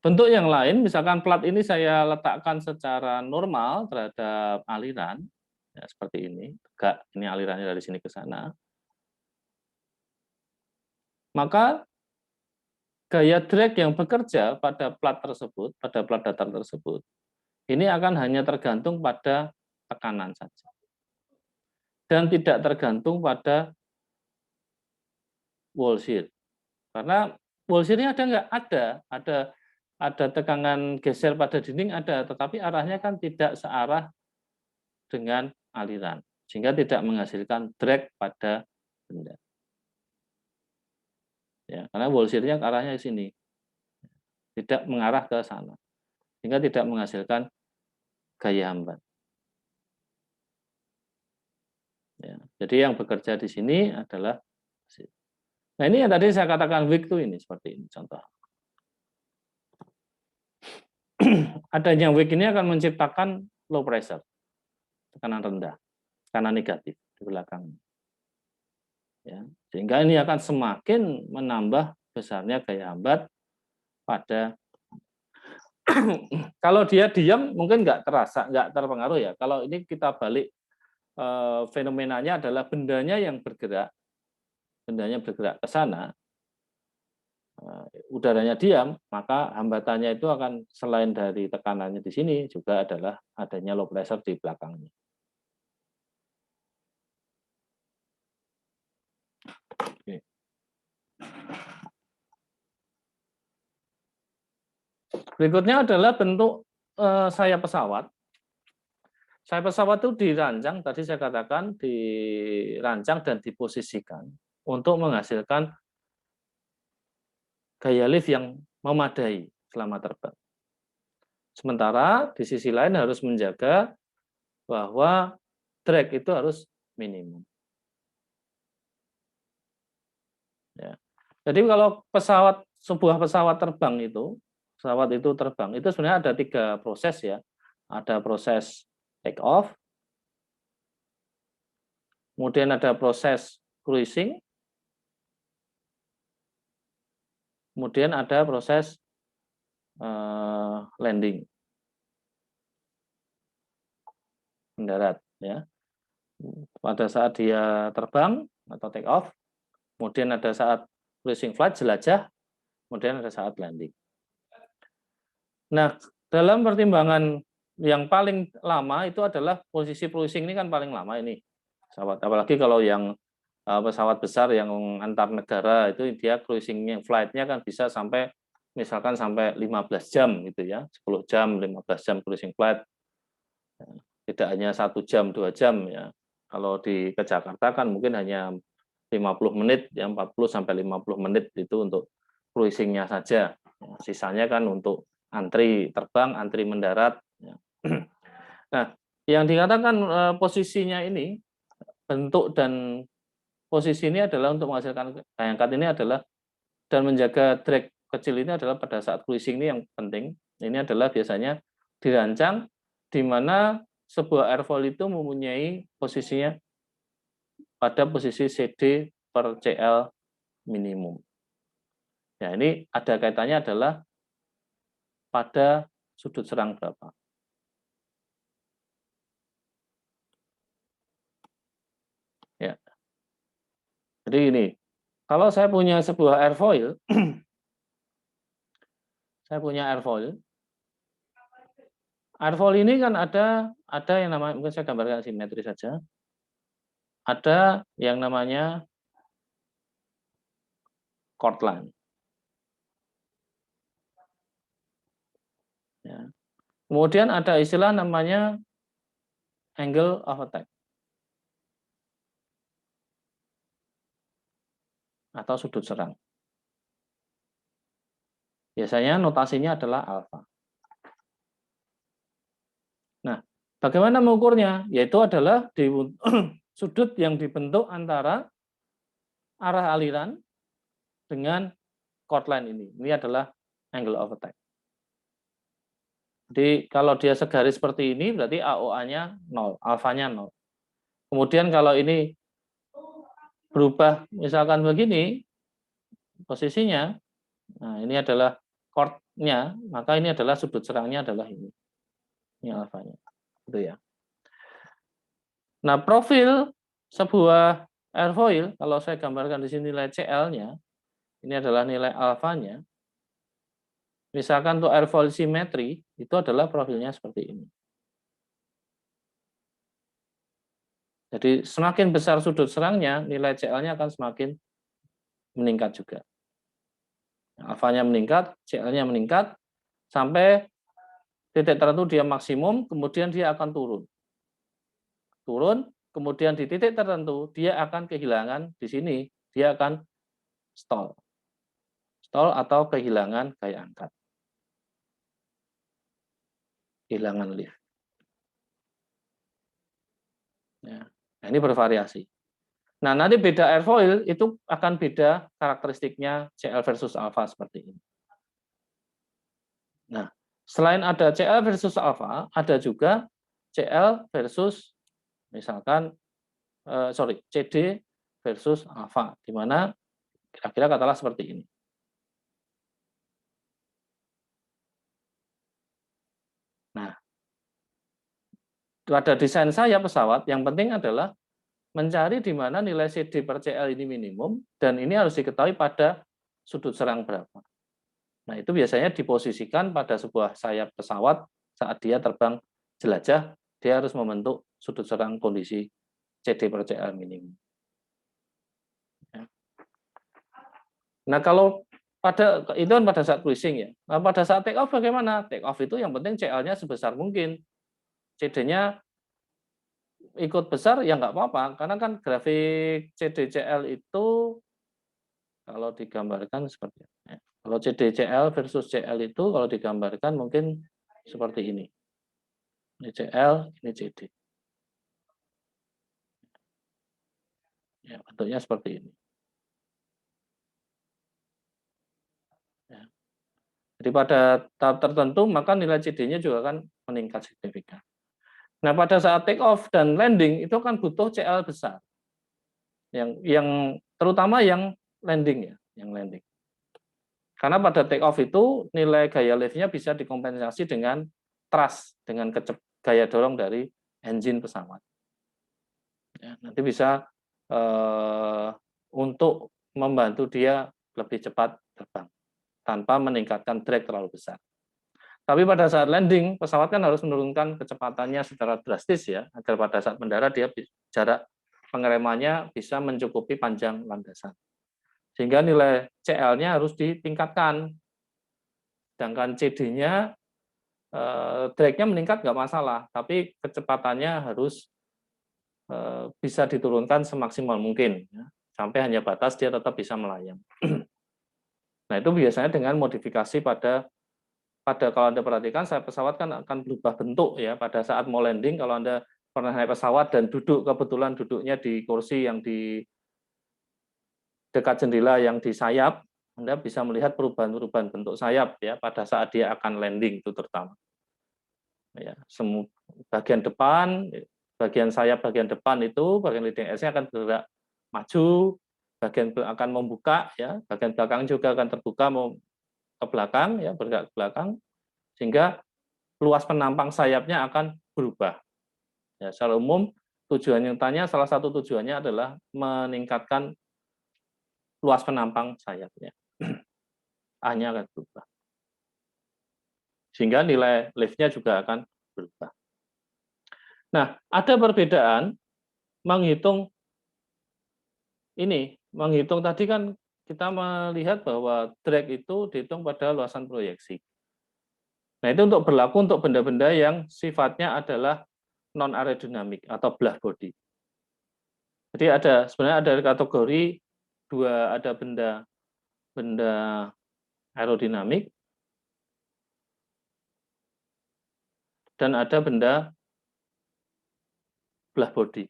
Bentuk yang lain, misalkan plat ini saya letakkan secara normal terhadap aliran, ya, seperti ini, tegak, ini alirannya dari sini ke sana, maka gaya drag yang bekerja pada plat tersebut, pada plat datar tersebut, ini akan hanya tergantung pada tekanan saja. Dan tidak tergantung pada wall shear. Karena wall shear-nya ada nggak? Ada tegangan geser pada dinding ada, tetapi arahnya kan tidak searah dengan aliran, sehingga tidak menghasilkan drag pada benda. Ya, karena wall shear-nya arahnya ke sini, tidak mengarah ke sana, sehingga tidak menghasilkan gaya hambat. Ya, jadi yang bekerja di sini adalah, nah ini yang tadi saya katakan weak itu ini seperti ini contoh. adanya wake ini akan menciptakan low pressure, tekanan rendah, tekanan negatif di belakang. Ya, sehingga ini akan semakin menambah besarnya gaya hambat pada kalau dia diam mungkin nggak terasa, nggak terpengaruh ya. Kalau ini kita balik fenomenanya adalah bendanya yang bergerak, bendanya bergerak ke sana, udaranya diam, maka hambatannya itu akan selain dari tekanannya di sini juga adalah adanya low pressure di belakangnya. Oke. Berikutnya adalah bentuk sayap pesawat. Sayap pesawat itu dirancang, tadi saya katakan dirancang dan diposisikan untuk menghasilkan gaya lift yang memadai selama terbang. Sementara di sisi lain harus menjaga bahwa drag itu harus minimum. Ya. Jadi kalau sebuah pesawat terbang itu, itu sebenarnya ada 3 proses ya. Ada proses take off, kemudian ada proses cruising, kemudian ada proses landing, mendarat ya. Pada saat dia terbang atau take off, kemudian ada saat cruising flight, jelajah, kemudian ada saat landing. Nah, dalam pertimbangan yang paling lama itu adalah posisi cruising ini kan paling lama ini pesawat. Apalagi kalau yang pesawat besar yang antar negara itu dia cruisingnya, flight-nya kan bisa sampai misalkan sampai 15 jam gitu ya, 10 jam, 15 jam cruising flight. Tidak hanya 1 jam, 2 jam ya. Kalau ke Jakarta kan mungkin hanya 50 menit, ya 40 sampai 50 menit itu untuk cruising-nya saja. Sisanya kan untuk antri terbang, antri mendarat. Nah, yang dikatakan posisinya ini, bentuk dan posisi ini adalah untuk menghasilkan gaya angkat ini adalah dan menjaga drag kecil ini adalah pada saat cruising ini yang penting. Ini adalah biasanya dirancang di mana sebuah airfoil itu mempunyai posisinya pada posisi CD per CL minimum. Ya, ini ada kaitannya adalah pada sudut serang berapa. Ya. Jadi ini, kalau saya punya sebuah airfoil, airfoil ini kan ada yang namanya, mungkin saya gambarkan simetri saja. Ada yang namanya chord line. Ya. Kemudian ada istilah namanya angle of attack atau sudut serang. Biasanya notasinya adalah alfa. Nah, bagaimana mengukurnya? Yaitu adalah di sudut yang dibentuk antara arah aliran dengan chord line ini. Ini adalah angle of attack. Jadi kalau dia segaris seperti ini berarti AOA-nya 0, alfanya 0. Kemudian kalau ini berubah misalkan begini posisinya, nah ini adalah chord-nya, maka ini adalah sudut serangnya adalah ini. Ini alfanya. Gitu ya. Nah, profil sebuah airfoil kalau saya gambarkan di sini nilai CL-nya, ini adalah nilai alfanya. Misalkan untuk airfoil simetri, itu adalah profilnya seperti ini. Jadi semakin besar sudut serangnya, nilai CL-nya akan semakin meningkat juga. Alfanya meningkat, CL-nya meningkat, sampai titik tertentu dia maksimum, kemudian dia akan turun. Turun, kemudian di titik tertentu dia akan kehilangan di sini, dia akan stall. Stall atau kehilangan gaya angkat. Kehilangan lift. Ya. Nah, ini bervariasi. Nah, nanti beda airfoil itu akan beda karakteristiknya CL versus alpha seperti ini. Nah, Selain ada CL versus alfa, ada juga CL versus misalkan CD versus alfa, di mana kira-kira katakanlah seperti ini. Nah, pada desain saya pesawat, yang penting adalah mencari di mana nilai CD per CL ini minimum, dan ini harus diketahui pada sudut serang berapa. Nah, itu biasanya diposisikan pada sebuah sayap pesawat saat dia terbang jelajah, dia harus membentuk sudut serang kondisi CD per CL minimum. Nah, kalau itu kan pada saat cruising ya. Nah, pada saat take off bagaimana? Take off itu yang penting CL-nya sebesar mungkin. CD-nya ikut besar ya nggak apa-apa, karena kan grafik CDCL itu kalau digambarkan seperti ini. Kalau CDCL versus CL itu kalau digambarkan mungkin seperti ini. Ini CL, ini CD. Ya, bentuknya seperti ini. Ya. Jadi pada tahap tertentu maka nilai CD-nya juga akan meningkat signifikan. Nah, pada saat take off dan landing itu kan butuh CL besar. Yang terutama yang landing ya, yang landing. Karena pada take off itu nilai gaya lift-nya bisa dikompensasi dengan thrust, dengan gaya dorong dari engine pesawat. Ya, nanti bisa untuk membantu dia lebih cepat terbang tanpa meningkatkan drag terlalu besar. Tapi pada saat landing, pesawat kan harus menurunkan kecepatannya secara drastis ya, agar pada saat mendarat dia jarak pengeremannya bisa mencukupi panjang landasan. Sehingga nilai CL-nya harus ditingkatkan. Sedangkan CD-nya drag-nya meningkat nggak masalah, tapi kecepatannya harus bisa diturunkan semaksimal mungkin, ya, sampai hanya batas dia tetap bisa melayang. Nah, itu biasanya dengan modifikasi pada kalau Anda perhatikan, sayap pesawat kan akan berubah bentuk ya pada saat mau landing. Kalau Anda pernah naik pesawat dan kebetulan duduknya di kursi yang di dekat jendela yang di sayap, Anda bisa melihat perubahan-perubahan bentuk sayap ya pada saat dia akan landing itu terutama. Ya, bagian depan, bagian sayap bagian depan itu, bagian leading edge-nya akan bergerak maju, bagian akan membuka ya, bagian belakang juga akan terbuka mau ke belakang ya, bergerak ke belakang, sehingga luas penampang sayapnya akan berubah. Ya, secara umum tujuan nyatanya salah satu tujuannya adalah meningkatkan luas penampang sayapnya. A-nya akan berubah. Sehingga nilai lift-nya juga akan berubah. Nah, ada perbedaan menghitung tadi kan kita melihat bahwa drag itu dihitung pada luasan proyeksi. Nah, itu berlaku untuk benda-benda yang sifatnya adalah non aerodinamik atau belah body. Jadi sebenarnya ada kategori dua, ada benda aerodinamik dan ada benda belah body.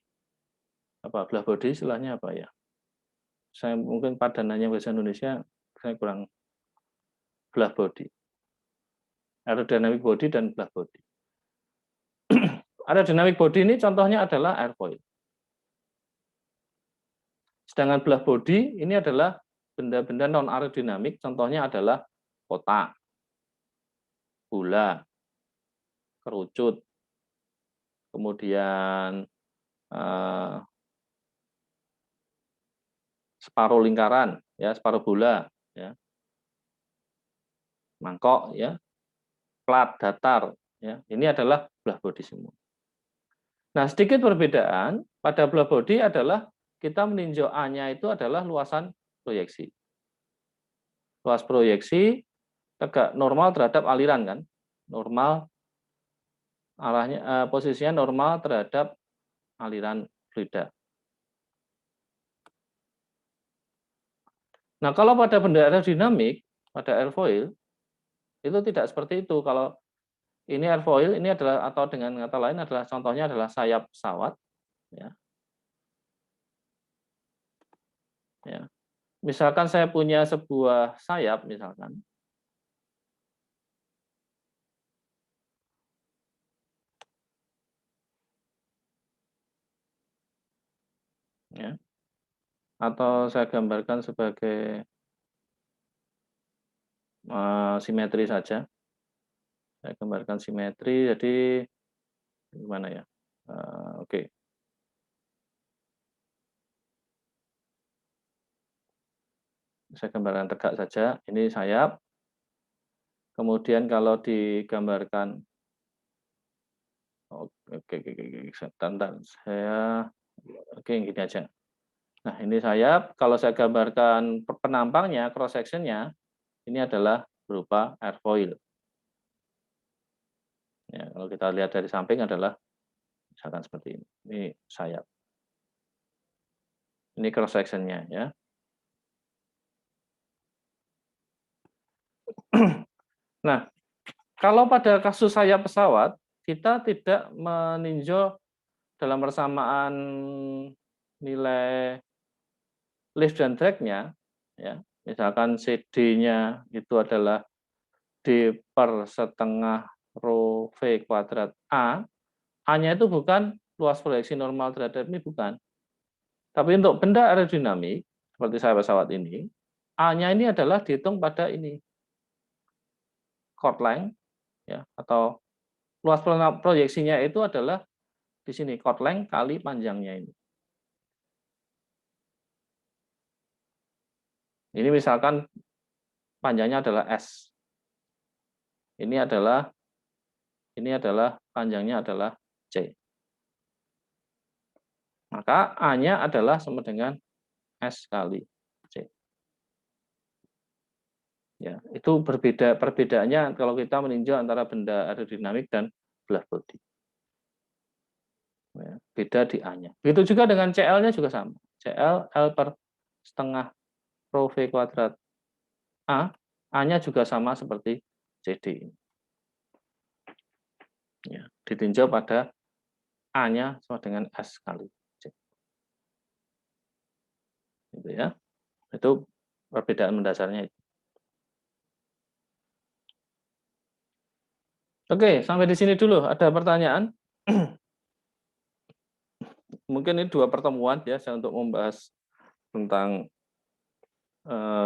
Apa belah body istilahnya apa ya? Saya mungkin padanannya bahasa Indonesia saya kurang. Belah body. Aerodynamic body dan belah body. Aerodynamic body ini contohnya adalah airfoil. Sedangkan belah body ini adalah benda-benda non aerodinamik, contohnya adalah kotak, bola, kerucut, kemudian separuh lingkaran, ya separuh bola, ya, mangkok, ya, plat, datar, ya, ini adalah belah body semua. Nah, sedikit perbedaan pada belah body adalah kita meninjau A-nya itu adalah luasan proyeksi. Luas proyeksi tegak normal terhadap aliran kan, normal arahnya posisinya normal terhadap aliran fluida. Nah, kalau pada benda aerodinamik, pada airfoil itu tidak seperti itu. Kalau ini airfoil, ini adalah atau dengan kata lain adalah contohnya adalah sayap pesawat, ya. Ya. Misalkan saya punya sebuah sayap, misalkan Atau saya gambarkan sebagai simetri saja. Saya gambarkan simetri, jadi gimana ya? Oke. Saya gambarkan tegak saja. Ini sayap. Kemudian kalau digambarkan, oke, sebentar, oke gini aja. Nah ini sayap. Kalau saya gambarkan penampangnya, cross sectionnya, ini adalah berupa airfoil. Ya, kalau kita lihat dari samping adalah misalkan seperti ini. Ini sayap. Ini cross sectionnya ya. Nah, kalau pada kasus sayap pesawat, kita tidak meninjau dalam persamaan nilai lift dan drag-nya, ya. Misalkan CD-nya itu adalah D per setengah rho V kuadrat A, A-nya itu bukan luas proyeksi normal terhadap ini, bukan. Tapi untuk benda aerodinamik, seperti sayap pesawat ini, A-nya ini adalah dihitung pada ini, chord length, ya, atau luas proyeksinya itu adalah di sini, chord length kali panjangnya ini. Ini misalkan panjangnya adalah S. Ini adalah panjangnya adalah C. Maka A-nya adalah sama dengan S kali C. Ya, itu perbedaannya kalau kita meninjau antara benda aerodinamik dan black body. Ya, beda di A-nya. Begitu juga dengan CL-nya juga sama. CL L per setengah rho V kuadrat A, A-nya juga sama seperti CD. Ya, ditinjau pada A-nya sama dengan S kali C. Gitu ya. Itu perbedaan mendasarnya itu. Oke, sampai di sini dulu. Ada pertanyaan? Mungkin ini 2 pertemuan ya, saya untuk membahas tentang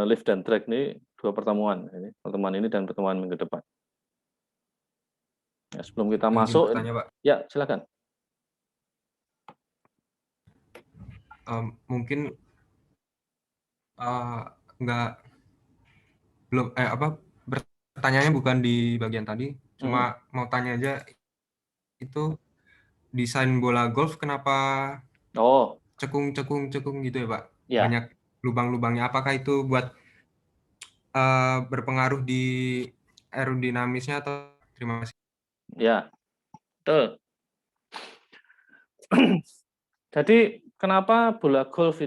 lift dan drag ini 2 pertemuan. Pertemuan ini dan pertemuan minggu depan. Ya, sebelum kita Izin masuk, bertanya, Pak. ya silakan. Mungkin nggak belum bertanyanya bukan di bagian tadi, cuma mau tanya aja, itu desain bola golf kenapa Oh, cekung gitu ya, Pak? ya, Banyak lubang-lubangnya. Apakah itu buat berpengaruh di aerodinamisnya atau? Terima kasih. ya, betul. Jadi kenapa bola golf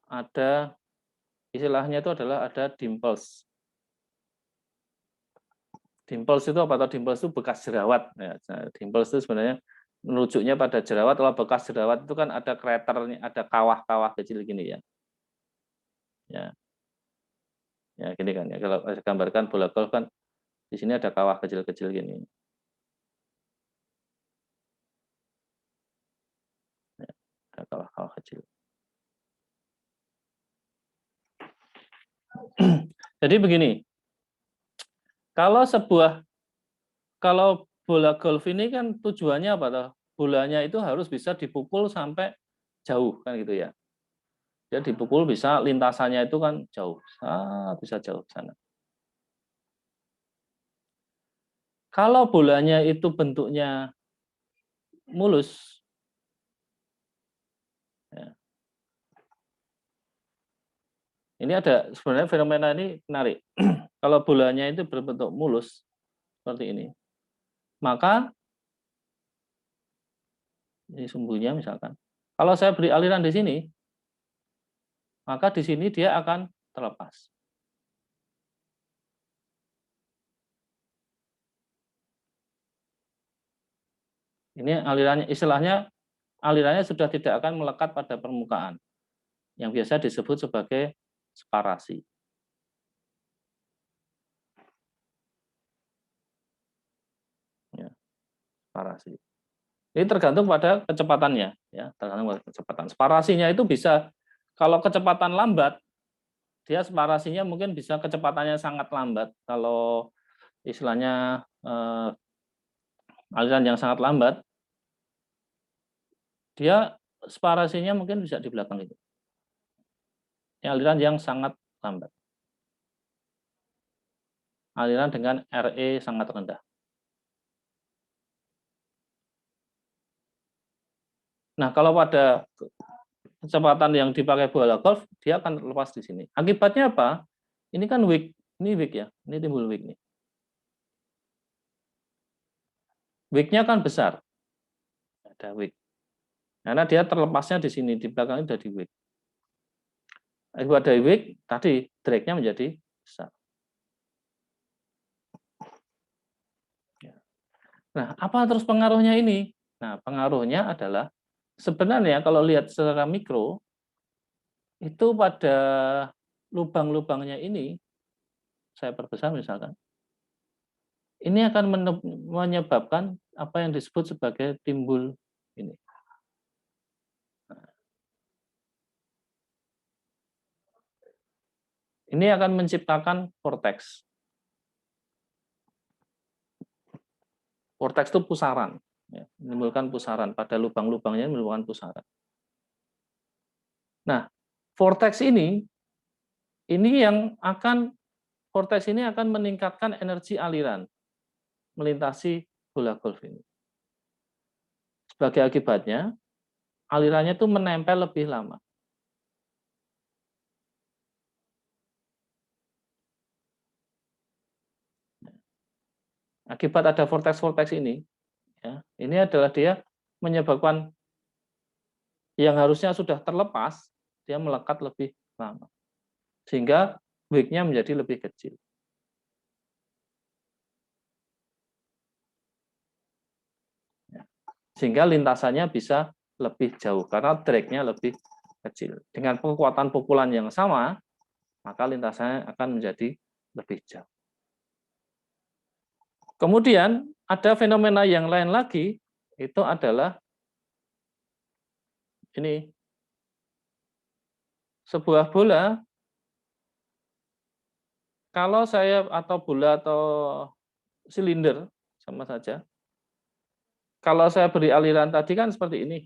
ada istilahnya itu adalah ada dimples. Dimples itu apa? Atau dimples itu bekas jerawat. Ya, dimples itu sebenarnya merujuknya pada jerawat. Kalau bekas jerawat itu kan ada kraternya, ada kawah-kawah kecil gini ya. Ya, ya gini kan ya. Kalau saya gambarkan bola golf kan di sini ada kawah kecil-kecil gini. Ya, ada kawah-kawah kecil. Jadi begini, kalau bola golf ini kan tujuannya apa toh? Bolanya itu harus bisa dipukul sampai jauh kan gitu ya. Dia dipukul bisa lintasannya itu kan jauh, bisa jauh ke sana. Kalau bolanya itu bentuknya mulus, ya, ini ada sebenarnya fenomena ini menarik. Kalau bolanya itu berbentuk mulus seperti ini, maka ini sumbunya misalkan. Kalau saya beri aliran di sini, maka di sini dia akan terlepas. Ini alirannya, istilahnya alirannya sudah tidak akan melekat pada permukaan, yang biasa disebut sebagai sparasi. Ya, sparasi. Ini tergantung pada kecepatannya, ya, tergantung pada kecepatan. Separasinya itu bisa, kalau kecepatan lambat, dia separasinya mungkin bisa kecepatannya sangat lambat. Kalau istilahnya aliran yang sangat lambat, dia separasinya mungkin bisa di belakang itu. Aliran yang sangat lambat. Aliran dengan RE sangat rendah. Nah, kalau pada kecepatan yang dipakai bola golf, dia akan terlepas di sini. Akibatnya apa? Ini kan weak, ini weak ya, ini timbul weak nih. Weak-nya kan besar, ada weak. Karena dia terlepasnya di sini, di belakang sudah di weak. Akibat dari weak, tadi drag-nya menjadi besar. Nah, apa terus pengaruhnya ini? Nah, pengaruhnya adalah sebenarnya kalau lihat secara mikro, itu pada lubang-lubangnya ini, saya perbesar misalkan, ini akan menyebabkan apa yang disebut sebagai timbul ini. Ini akan menciptakan vortex. Vortex itu pusaran, ya, menimbulkan pusaran pada lubang-lubangnya, menimbulkan pusaran. Nah, vortex ini yang akan vortex ini akan meningkatkan energi aliran melintasi bola golf ini. Sebagai akibatnya, alirannya itu menempel lebih lama. Akibat ada vortex-vortex ini, ya, ini adalah dia menyebabkan yang harusnya sudah terlepas, dia melekat lebih lama. Sehingga weak-nya menjadi lebih kecil. Sehingga lintasannya bisa lebih jauh, karena drag-nya lebih kecil. Dengan kekuatan pukulan yang sama, maka lintasannya akan menjadi lebih jauh. Kemudian, ada fenomena yang lain lagi, itu adalah ini, sebuah bola, kalau saya atau bola atau silinder, sama saja, kalau saya beri aliran tadi kan seperti ini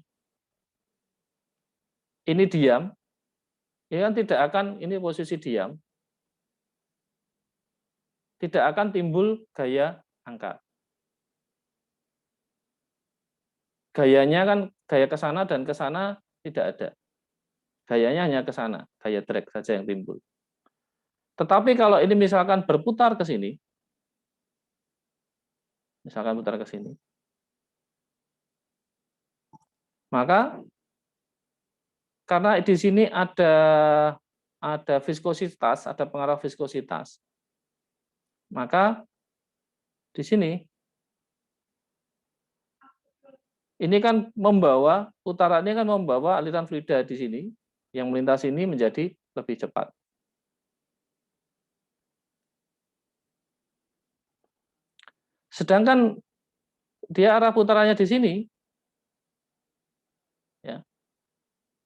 diam, ya kan tidak akan, ini posisi diam, tidak akan timbul gaya angkat. Gayanya kan gaya ke sana dan ke sana tidak ada. Gayanya hanya ke sana, gaya drag saja yang timbul. Tetapi kalau ini misalkan berputar ke sini, misalkan putar ke sini, maka karena di sini ada viskositas, ada pengaruh viskositas, maka di sini ini kan membawa, putarannya kan membawa aliran fluida di sini, yang melintasi ini menjadi lebih cepat. Sedangkan dia arah putarannya di sini, ya,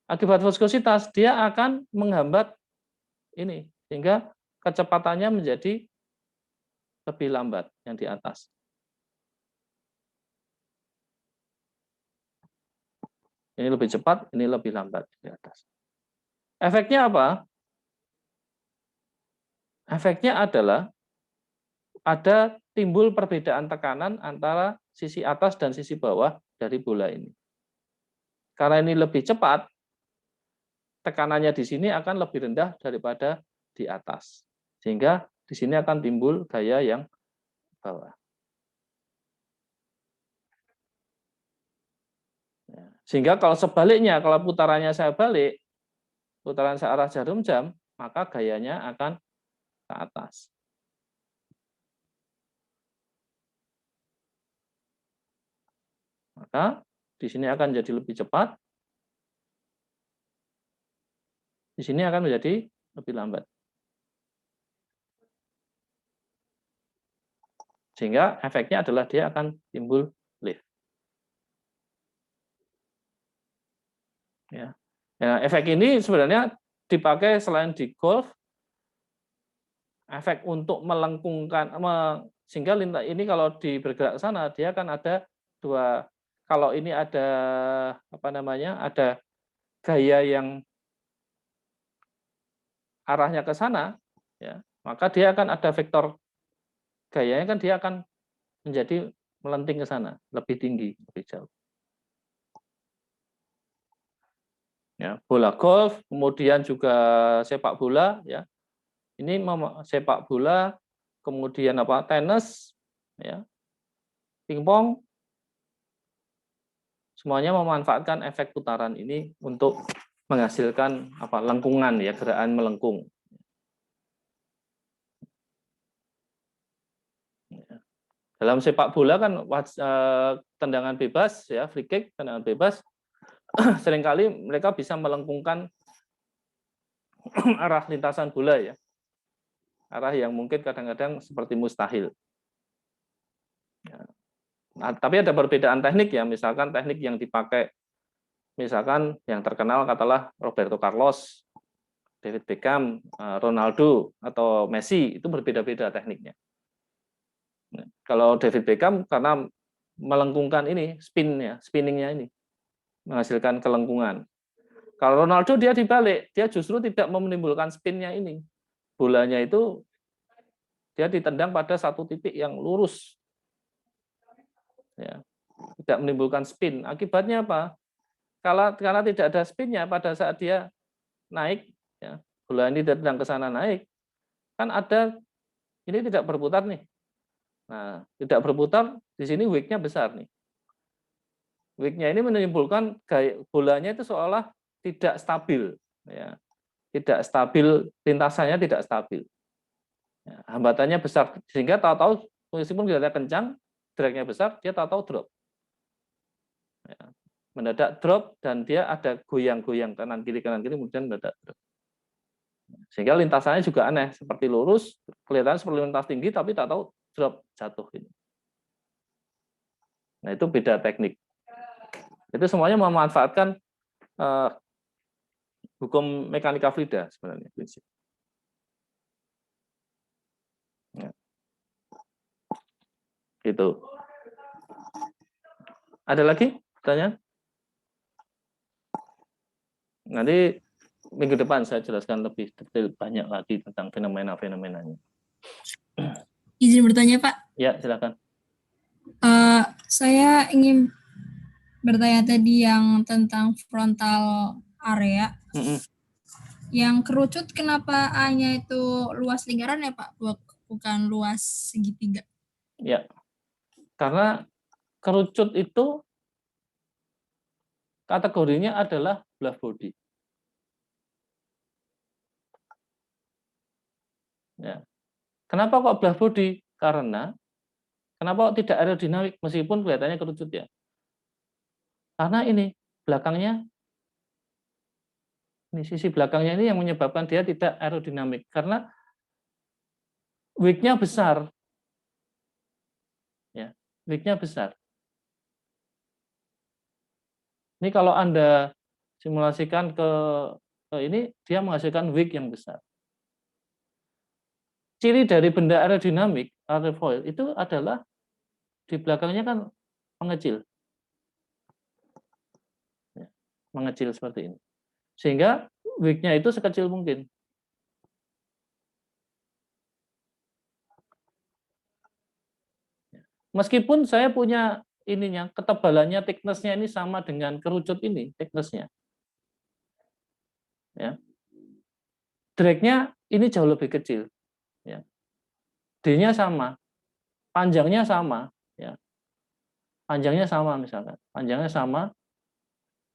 akibat viskositas, dia akan menghambat ini, sehingga kecepatannya menjadi lebih lambat yang di atas. Ini lebih cepat, ini lebih lambat di atas. Efeknya apa? Efeknya adalah ada timbul perbedaan tekanan antara sisi atas dan sisi bawah dari bola ini. Karena ini lebih cepat, tekanannya di sini akan lebih rendah daripada di atas. Sehingga di sini akan timbul gaya yang bawah. Sehingga kalau sebaliknya, kalau putarannya saya balik, putaran searah jarum jam, maka gayanya akan ke atas. Maka di sini akan jadi lebih cepat, di sini akan menjadi lebih lambat. Sehingga efeknya adalah dia akan timbul lift. Nah, ini adalah efek yang dihasilkan oleh putaran searah jarum jam. Putaran searah jarum jam, maka gayanya akan ke atas. Maka di sini akan jadi lebih cepat, di sini akan menjadi lebih lambat. Sehingga efeknya adalah dia akan timbul lift. Sehingga efeknya adalah dia akan timbul Ya. Ya, efek ini sebenarnya dipakai selain di golf, efek untuk melengkungkan, sehingga ini kalau di bergerak ke sana dia kan ada dua. Kalau ini ada apa namanya, ada gaya yang arahnya ke sana, ya, maka dia akan ada vektor gayanya kan dia akan menjadi melenting ke sana, lebih tinggi, lebih jauh. Ya, bola golf, kemudian juga sepak bola, ya. Ini sepak bola, kemudian apa? Tenis, ya, pingpong, semuanya memanfaatkan efek putaran ini untuk menghasilkan apa? Lengkungan, ya, gerakan melengkung. Dalam sepak bola kan tendangan bebas, ya, free kick, tendangan bebas, seringkali mereka bisa melengkungkan arah lintasan bola, ya, arah yang mungkin kadang-kadang seperti mustahil. Ya. Nah, tapi ada perbedaan teknik, ya, misalkan teknik yang dipakai, misalkan yang terkenal katakanlah Roberto Carlos, David Beckham, Ronaldo atau Messi, itu berbeda-beda tekniknya. Nah, kalau David Beckham karena melengkungkan ini spinningnya ini menghasilkan kelengkungan. Kalau Ronaldo dia dibalik, dia justru tidak menimbulkan spinnya ini. Bolanya itu dia ditendang pada satu titik yang lurus, ya, tidak menimbulkan spin. Akibatnya apa? Karena tidak ada spinnya pada saat dia naik, ya, bola ini ditendang ke sana naik, kan ada ini tidak berputar nih. Nah, tidak berputar di sini wake-nya besar nih. Wake-nya ini menimbulkan gaya bolanya itu seolah tidak stabil, ya, tidak stabil, lintasannya tidak stabil. Ya, hambatannya besar sehingga tahu-tahu meskipun kita kencang, drag-nya besar, dia tahu-tahu drop. Ya, mendadak drop dan dia ada goyang-goyang kanan kiri kemudian mendadak drop. Sehingga lintasannya juga aneh, seperti lurus, kelihatan seperti lintas tinggi tapi tak tahu drop jatuh ini. Nah, itu beda teknik. Itu semuanya memanfaatkan hukum mekanika fluida sebenarnya prinsip. Ya. Gitu. Ada lagi pertanyaan? Nanti minggu depan saya jelaskan lebih detail banyak lagi tentang fenomena-fenomenanya. Izin bertanya, Pak. Ya, silakan. Saya ingin bertanya tadi yang tentang frontal area. Yang kerucut kenapa A-nya itu luas lingkaran ya, Pak? Bukan luas segitiga. Ya, karena kerucut itu kategorinya adalah bluff body. Ya. Kenapa kok bluff body? Karena kenapa kok tidak aerodinamik meskipun kelihatannya kerucut, ya? Karena ini belakangnya, ini sisi belakangnya ini yang menyebabkan dia tidak aerodinamik karena wake-nya besar. Ya, wake-nya besar. Ini kalau Anda simulasikan ke ini, dia menghasilkan wake yang besar. Ciri dari benda aerodinamik, aerofoil, itu adalah di belakangnya kan mengecil. Ya, mengecil seperti ini. Sehingga wake-nya itu sekecil mungkin. Meskipun saya punya ininya, ketebalannya, thickness-nya ini sama dengan kerucut ini, thickness-nya. Ya. Drag-nya ini jauh lebih kecil. Ya. D-nya sama, panjangnya sama, ya. Panjangnya sama misalkan, panjangnya sama,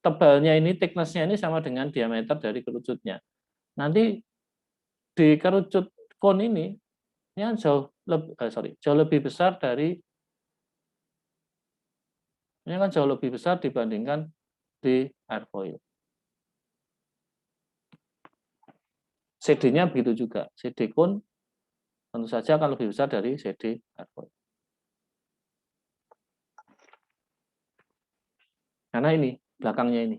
tebalnya ini, thickness-nya ini sama dengan diameter dari kerucutnya. Nanti di kerucut cone ini jauh lebih besar dari ini kan jauh lebih besar dibandingkan di airfoil. CD-nya begitu juga. CD cone tentu saja akan lebih besar dari CD airfoil. Karena ini belakangnya ini.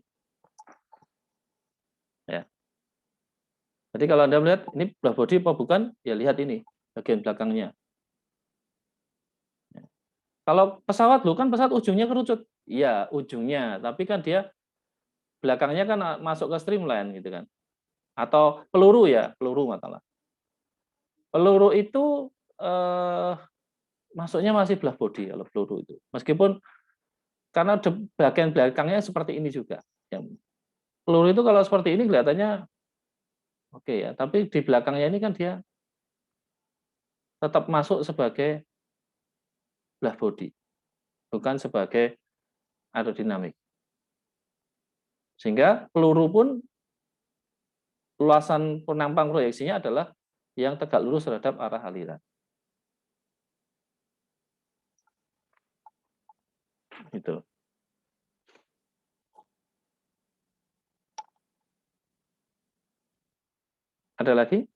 Jadi kalau Anda melihat ini black body apa bukan, ya lihat ini bagian belakangnya. Kalau pesawat kan pesawat ujungnya kerucut. Iya, ujungnya, tapi kan dia belakangnya kan masuk ke streamline gitu kan. Atau peluru ya, peluru masalah. Peluru itu masuknya masih black body kalau peluru itu. Meskipun karena bagian belakangnya seperti ini juga. Peluru itu kalau seperti ini kelihatannya oke ya, tapi di belakangnya ini kan dia tetap masuk sebagai black body, bukan sebagai aerodinamik. Sehingga peluru pun luasan penampang proyeksinya adalah yang tegak lurus terhadap arah aliran. Gitu. Ada lagi?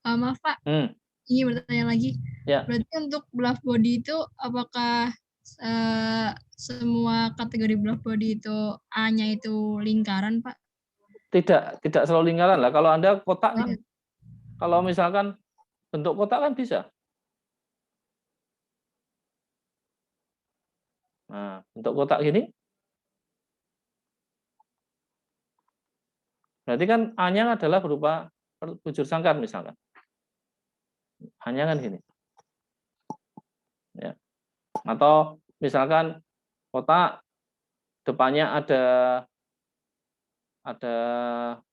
Maaf Pak, ingin bertanya lagi. Ya. Berarti untuk black body itu apakah semua kategori black body itu A-nya itu lingkaran, Pak? Tidak selalu lingkaran lah. Kalau Anda kotak kan, kalau misalkan bentuk kotak kan bisa. Nah, bentuk kotak gini, berarti kan A-nya adalah berupa bujur sangkar misalkan. A-nya kan gini. Ya. Atau misalkan kotak depannya ada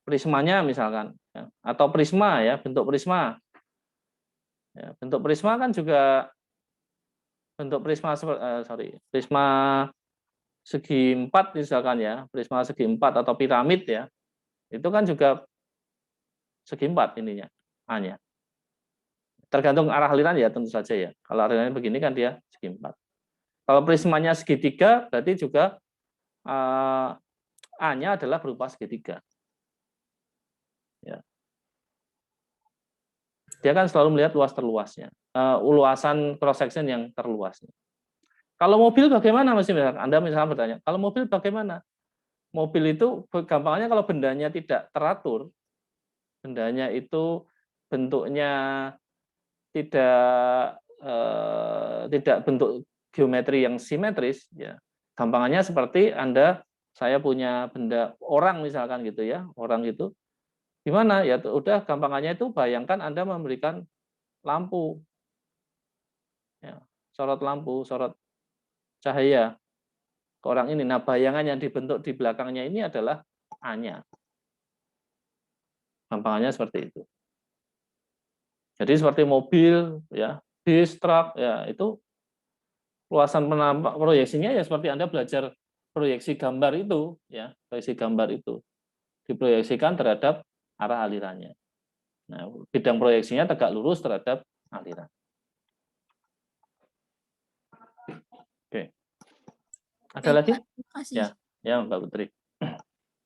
prismanya misalkan, ya. Atau prisma ya, bentuk prisma. Ya, bentuk prisma kan juga bentuk prisma prisma segi 4 misalkan ya, prisma segi 4 atau piramid ya. Itu kan juga segi 4 ininya, A-nya. Tergantung arah aliran ya tentu saja ya. Kalau alirannya begini kan dia segi 4. Kalau prismanya segitiga berarti juga A-nya adalah berupa segitiga. Ya. Dia kan selalu melihat luas terluasnya, uluasan cross section yang terluasnya. Kalau mobil bagaimana Mas? Anda misalnya bertanya, kalau mobil bagaimana? Mobil itu gampangnya kalau bendanya tidak teratur, bendanya itu bentuknya tidak bentuk geometri yang simetris, ya gampangannya seperti saya punya benda orang misalkan gitu ya, orang itu gimana ya, udah gampangannya itu bayangkan Anda memberikan lampu, ya, sorot lampu, sorot cahaya ke orang ini. Nah, bayangan yang dibentuk di belakangnya ini adalah A-nya. Gampangannya seperti itu. Jadi seperti mobil, ya, bis, truk, ya itu luasan penampak proyeksinya ya seperti Anda belajar proyeksi gambar itu, ya, proyeksi gambar itu diproyeksikan terhadap arah alirannya. Nah, bidang proyeksinya tegak lurus terhadap aliran. Oke. Ada lagi? Ya, ya Mbak Putri.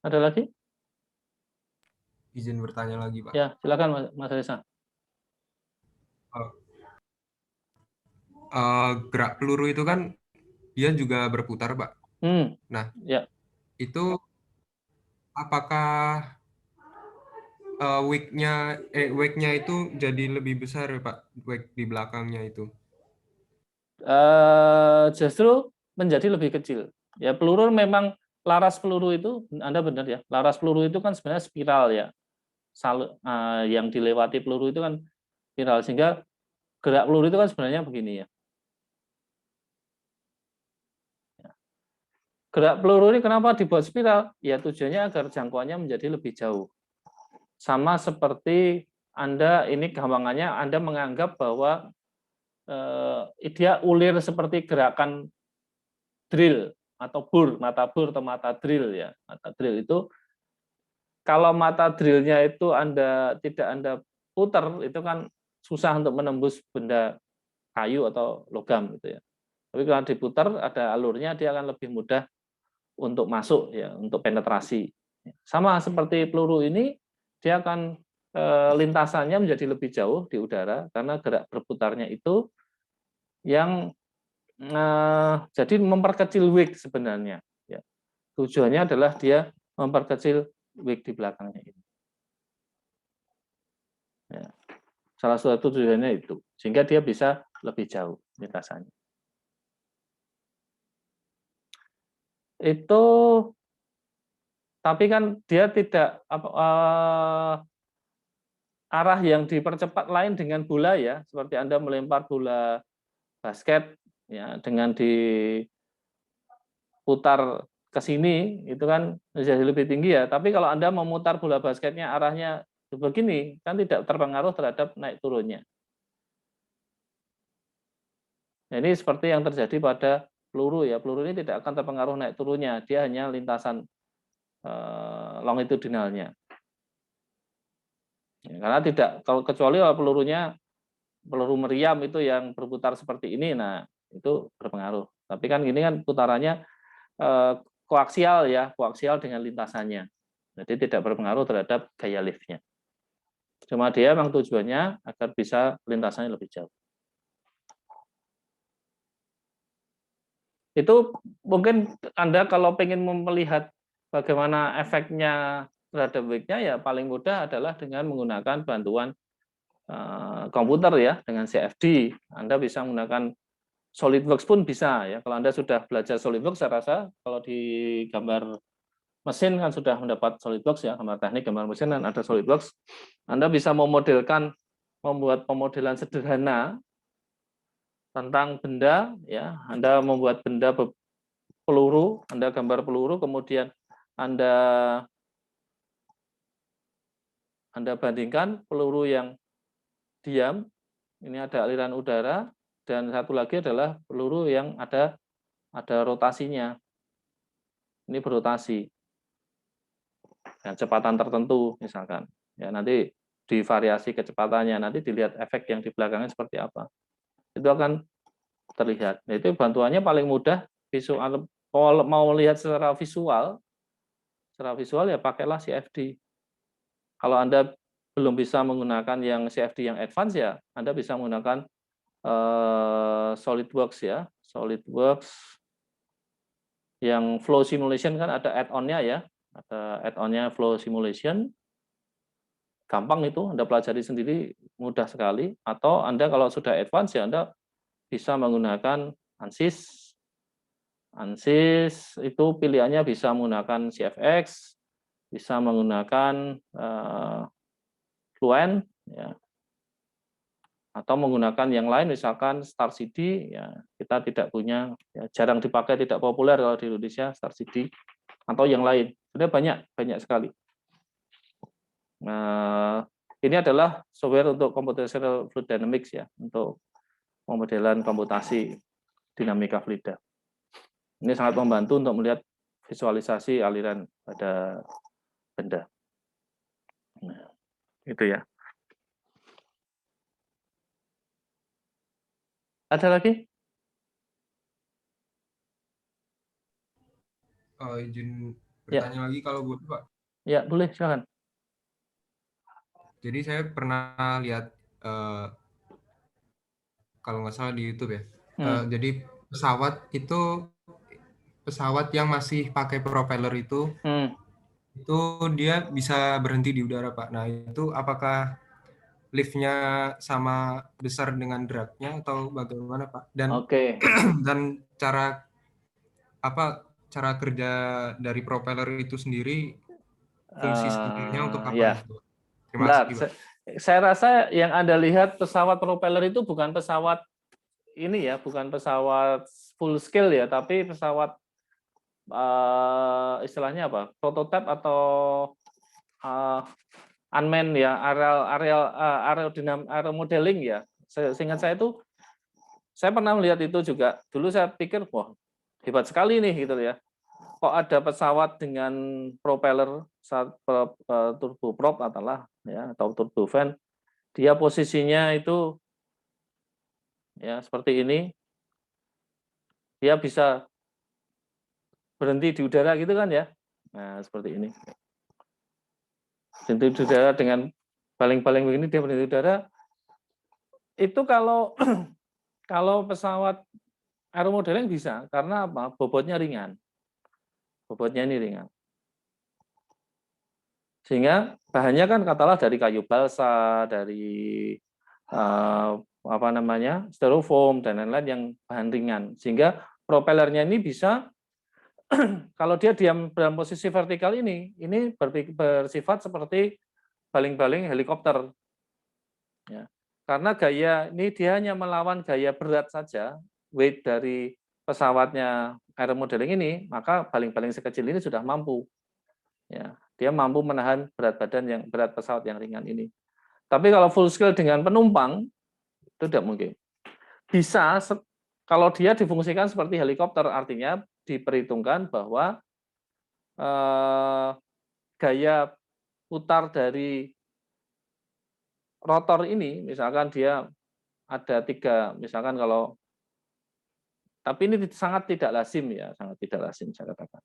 Ada lagi? Izin bertanya lagi, Pak. Ya, silakan Mas Reza. Gerak peluru itu kan dia juga berputar, Pak. Nah, ya. Itu apakah wake-nya itu jadi lebih besar, Pak, wake di belakangnya itu? Justru menjadi lebih kecil. Ya, peluru memang laras peluru itu, Anda benar ya, laras peluru itu kan sebenarnya spiral ya. Yang dilewati peluru itu kan spiral, sehingga gerak peluru itu kan sebenarnya begini ya. Gerak peluru ini kenapa dibuat spiral? Ya tujuannya agar jangkauannya menjadi lebih jauh. Sama seperti Anda ini gampangannya Anda menganggap bahwa dia ulir seperti gerakan drill atau mata bur atau mata drill ya. Mata drill itu kalau mata drillnya itu tidak Anda putar, itu kan susah untuk menembus benda kayu atau logam gitu ya. Tapi kalau diputar ada alurnya, dia akan lebih mudah untuk masuk ya, untuk penetrasi. Sama seperti peluru ini, dia akan lintasannya menjadi lebih jauh di udara karena gerak berputarnya itu yang jadi memperkecil wake sebenarnya. Ya. Tujuannya adalah dia memperkecil wake di belakangnya ini. Ya. Salah satu tujuannya itu, sehingga dia bisa lebih jauh lintasannya. Itu, tapi kan dia tidak arah yang dipercepat lain dengan bola ya, seperti Anda melempar bola basket ya dengan diputar ke sini itu kan jadi lebih tinggi ya. Tapi kalau Anda memutar bola basketnya arahnya begini kan tidak terpengaruh terhadap naik turunnya. Nah, ini seperti yang terjadi pada peluru ya. Peluru ini tidak akan terpengaruh naik turunnya, dia hanya lintasan longitudinalnya. Ya, karena tidak, kalau kecuali kalau peluru meriam itu yang berputar seperti ini, nah itu berpengaruh. Tapi kan ini kan putarannya koaksial ya, koaksial dengan lintasannya. Jadi tidak berpengaruh terhadap gaya liftnya. Cuma dia memang tujuannya agar bisa lintasannya lebih jauh. Itu mungkin Anda kalau ingin melihat bagaimana efeknya terhadap wake-nya ya paling mudah adalah dengan menggunakan bantuan komputer ya, dengan CFD. Anda bisa menggunakan SolidWorks pun bisa ya. Kalau Anda sudah belajar SolidWorks, saya rasa kalau di gambar mesin kan sudah mendapat SolidWorks ya, gambar teknik gambar mesin dan ada SolidWorks. Anda bisa membuat pemodelan sederhana tentang benda ya. Anda membuat benda peluru, Anda gambar peluru, kemudian Anda bandingkan peluru yang diam, ini ada aliran udara, dan satu lagi adalah peluru yang ada rotasinya. Ini berotasi dengan kecepatan tertentu misalkan. Ya, nanti divariasi kecepatannya, nanti dilihat efek yang di belakangnya seperti apa. Itu akan terlihat. Nah, itu bantuannya paling mudah visual. Kalau mau lihat secara visual ya pakailah CFD. Kalau Anda belum bisa menggunakan yang CFD yang advance ya, Anda bisa menggunakan SolidWorks ya. SolidWorks yang flow simulation kan ada add-on-nya ya. Ada add-on-nya flow simulation. Gampang itu, Anda pelajari sendiri, mudah sekali. Atau Anda kalau sudah advance ya Anda bisa menggunakan ANSYS. ANSYS itu pilihannya bisa menggunakan CFX, bisa menggunakan Fluent, ya, atau menggunakan yang lain, misalkan Star CD, ya kita tidak punya, ya, jarang dipakai, tidak populer kalau di Indonesia Star CD, atau yang lain. Sebenarnya banyak sekali. Nah, ini adalah software untuk computational fluid dynamics ya, untuk pemodelan komputasi dinamika fluida. Ini sangat membantu untuk melihat visualisasi aliran pada benda. Nah, itu ya. Ada lagi? Izin bertanya lagi kalau boleh, Pak. Ya, boleh, silakan. Jadi saya pernah lihat kalau nggak salah di YouTube ya. Jadi pesawat yang masih pakai propeller itu dia bisa berhenti di udara, Pak. Nah, itu apakah liftnya sama besar dengan dragnya atau bagaimana, Pak? Dan dan cara kerja dari propeller itu sendiri, fungsi sebenarnya untuk apa? Ya. Terima kasih, Pak. Saya rasa yang Anda lihat pesawat propeller itu bukan pesawat ini ya, bukan pesawat full scale ya, tapi pesawat istilahnya apa? Prototype atau unmanned ya, aero modeling ya. Seingat saya itu, saya pernah melihat itu juga. Dulu saya pikir, wah hebat sekali nih gitu ya. Kok ada pesawat dengan propeller turboprop atau turbofan, dia posisinya itu ya seperti ini, dia bisa berhenti di udara gitu kan ya. Nah seperti ini, berhenti di udara dengan baling-baling begini, dia berhenti di udara. Itu kalau kalau pesawat aeromodeling bisa, karena apa? Bobotnya ringan. bobotnya ini ringan. Sehingga bahannya kan katalah dari kayu balsa, dari styrofoam dan lain-lain yang bahan ringan. Sehingga propellernya ini bisa kalau dia diam dalam posisi vertikal ini bersifat seperti baling-baling helikopter. Ya. Karena gaya ini dia hanya melawan gaya berat saja, weight dari pesawatnya aeromodeling ini, maka baling-baling sekecil ini sudah mampu. Ya, dia mampu menahan berat pesawat yang ringan ini. Tapi kalau full scale dengan penumpang itu tidak mungkin. Bisa kalau dia difungsikan seperti helikopter, artinya diperhitungkan bahwa gaya putar dari rotor ini, misalkan dia ada 3, misalkan kalau, tapi ini sangat tidak lazim ya, sangat tidak lazim saya katakan.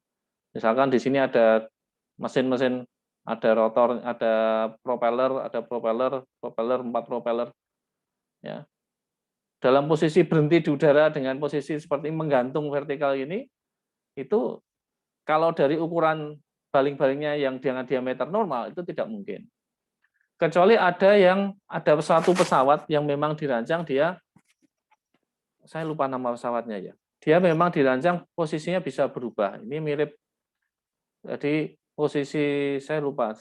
Misalkan di sini ada mesin-mesin, ada rotor, ada propeller, 4 propeller, ya. Dalam posisi berhenti di udara dengan posisi seperti menggantung vertikal ini, itu kalau dari ukuran baling-balingnya yang dengan diameter normal itu tidak mungkin. Kecuali ada satu pesawat yang memang dirancang saya lupa nama pesawatnya ya. Dia memang dirancang posisinya bisa berubah. Ini mirip, jadi posisi saya lupa.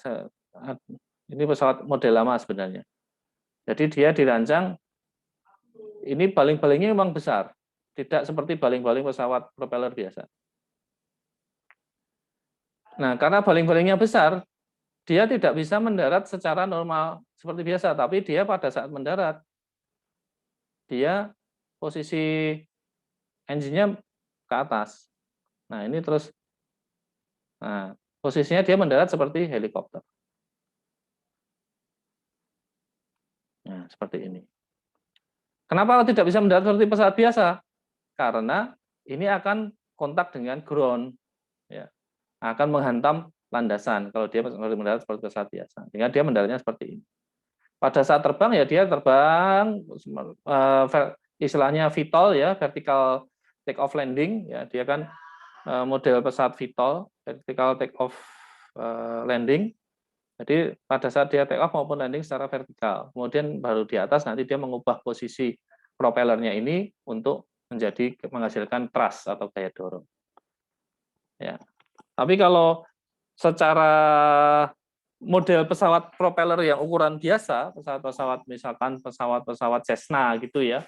Ini pesawat model lama sebenarnya. Jadi dia dirancang, ini baling-balingnya memang besar, tidak seperti baling-baling pesawat propeller biasa. Nah, karena baling-balingnya besar, dia tidak bisa mendarat secara normal seperti biasa, tapi dia pada saat mendarat, dia posisi engine-nya ke atas. Nah, ini terus, nah, posisinya dia mendarat seperti helikopter. Nah, seperti ini. Kenapa tidak bisa mendarat seperti pesawat biasa? Karena ini akan kontak dengan ground, ya, akan menghantam landasan kalau dia mendarat seperti pesawat biasa. Sehingga dia mendaratnya seperti ini. Pada saat terbang ya dia terbang istilahnya VTOL ya, vertical take off landing ya, dia kan model pesawat VTOL, vertical take off landing. Jadi pada saat dia take off maupun landing secara vertikal. Kemudian baru di atas nanti dia mengubah posisi propellernya ini untuk menghasilkan thrust atau gaya dorong. Ya. Tapi kalau secara model pesawat propeller yang ukuran biasa, pesawat-pesawat misalkan pesawat-pesawat Cessna gitu ya,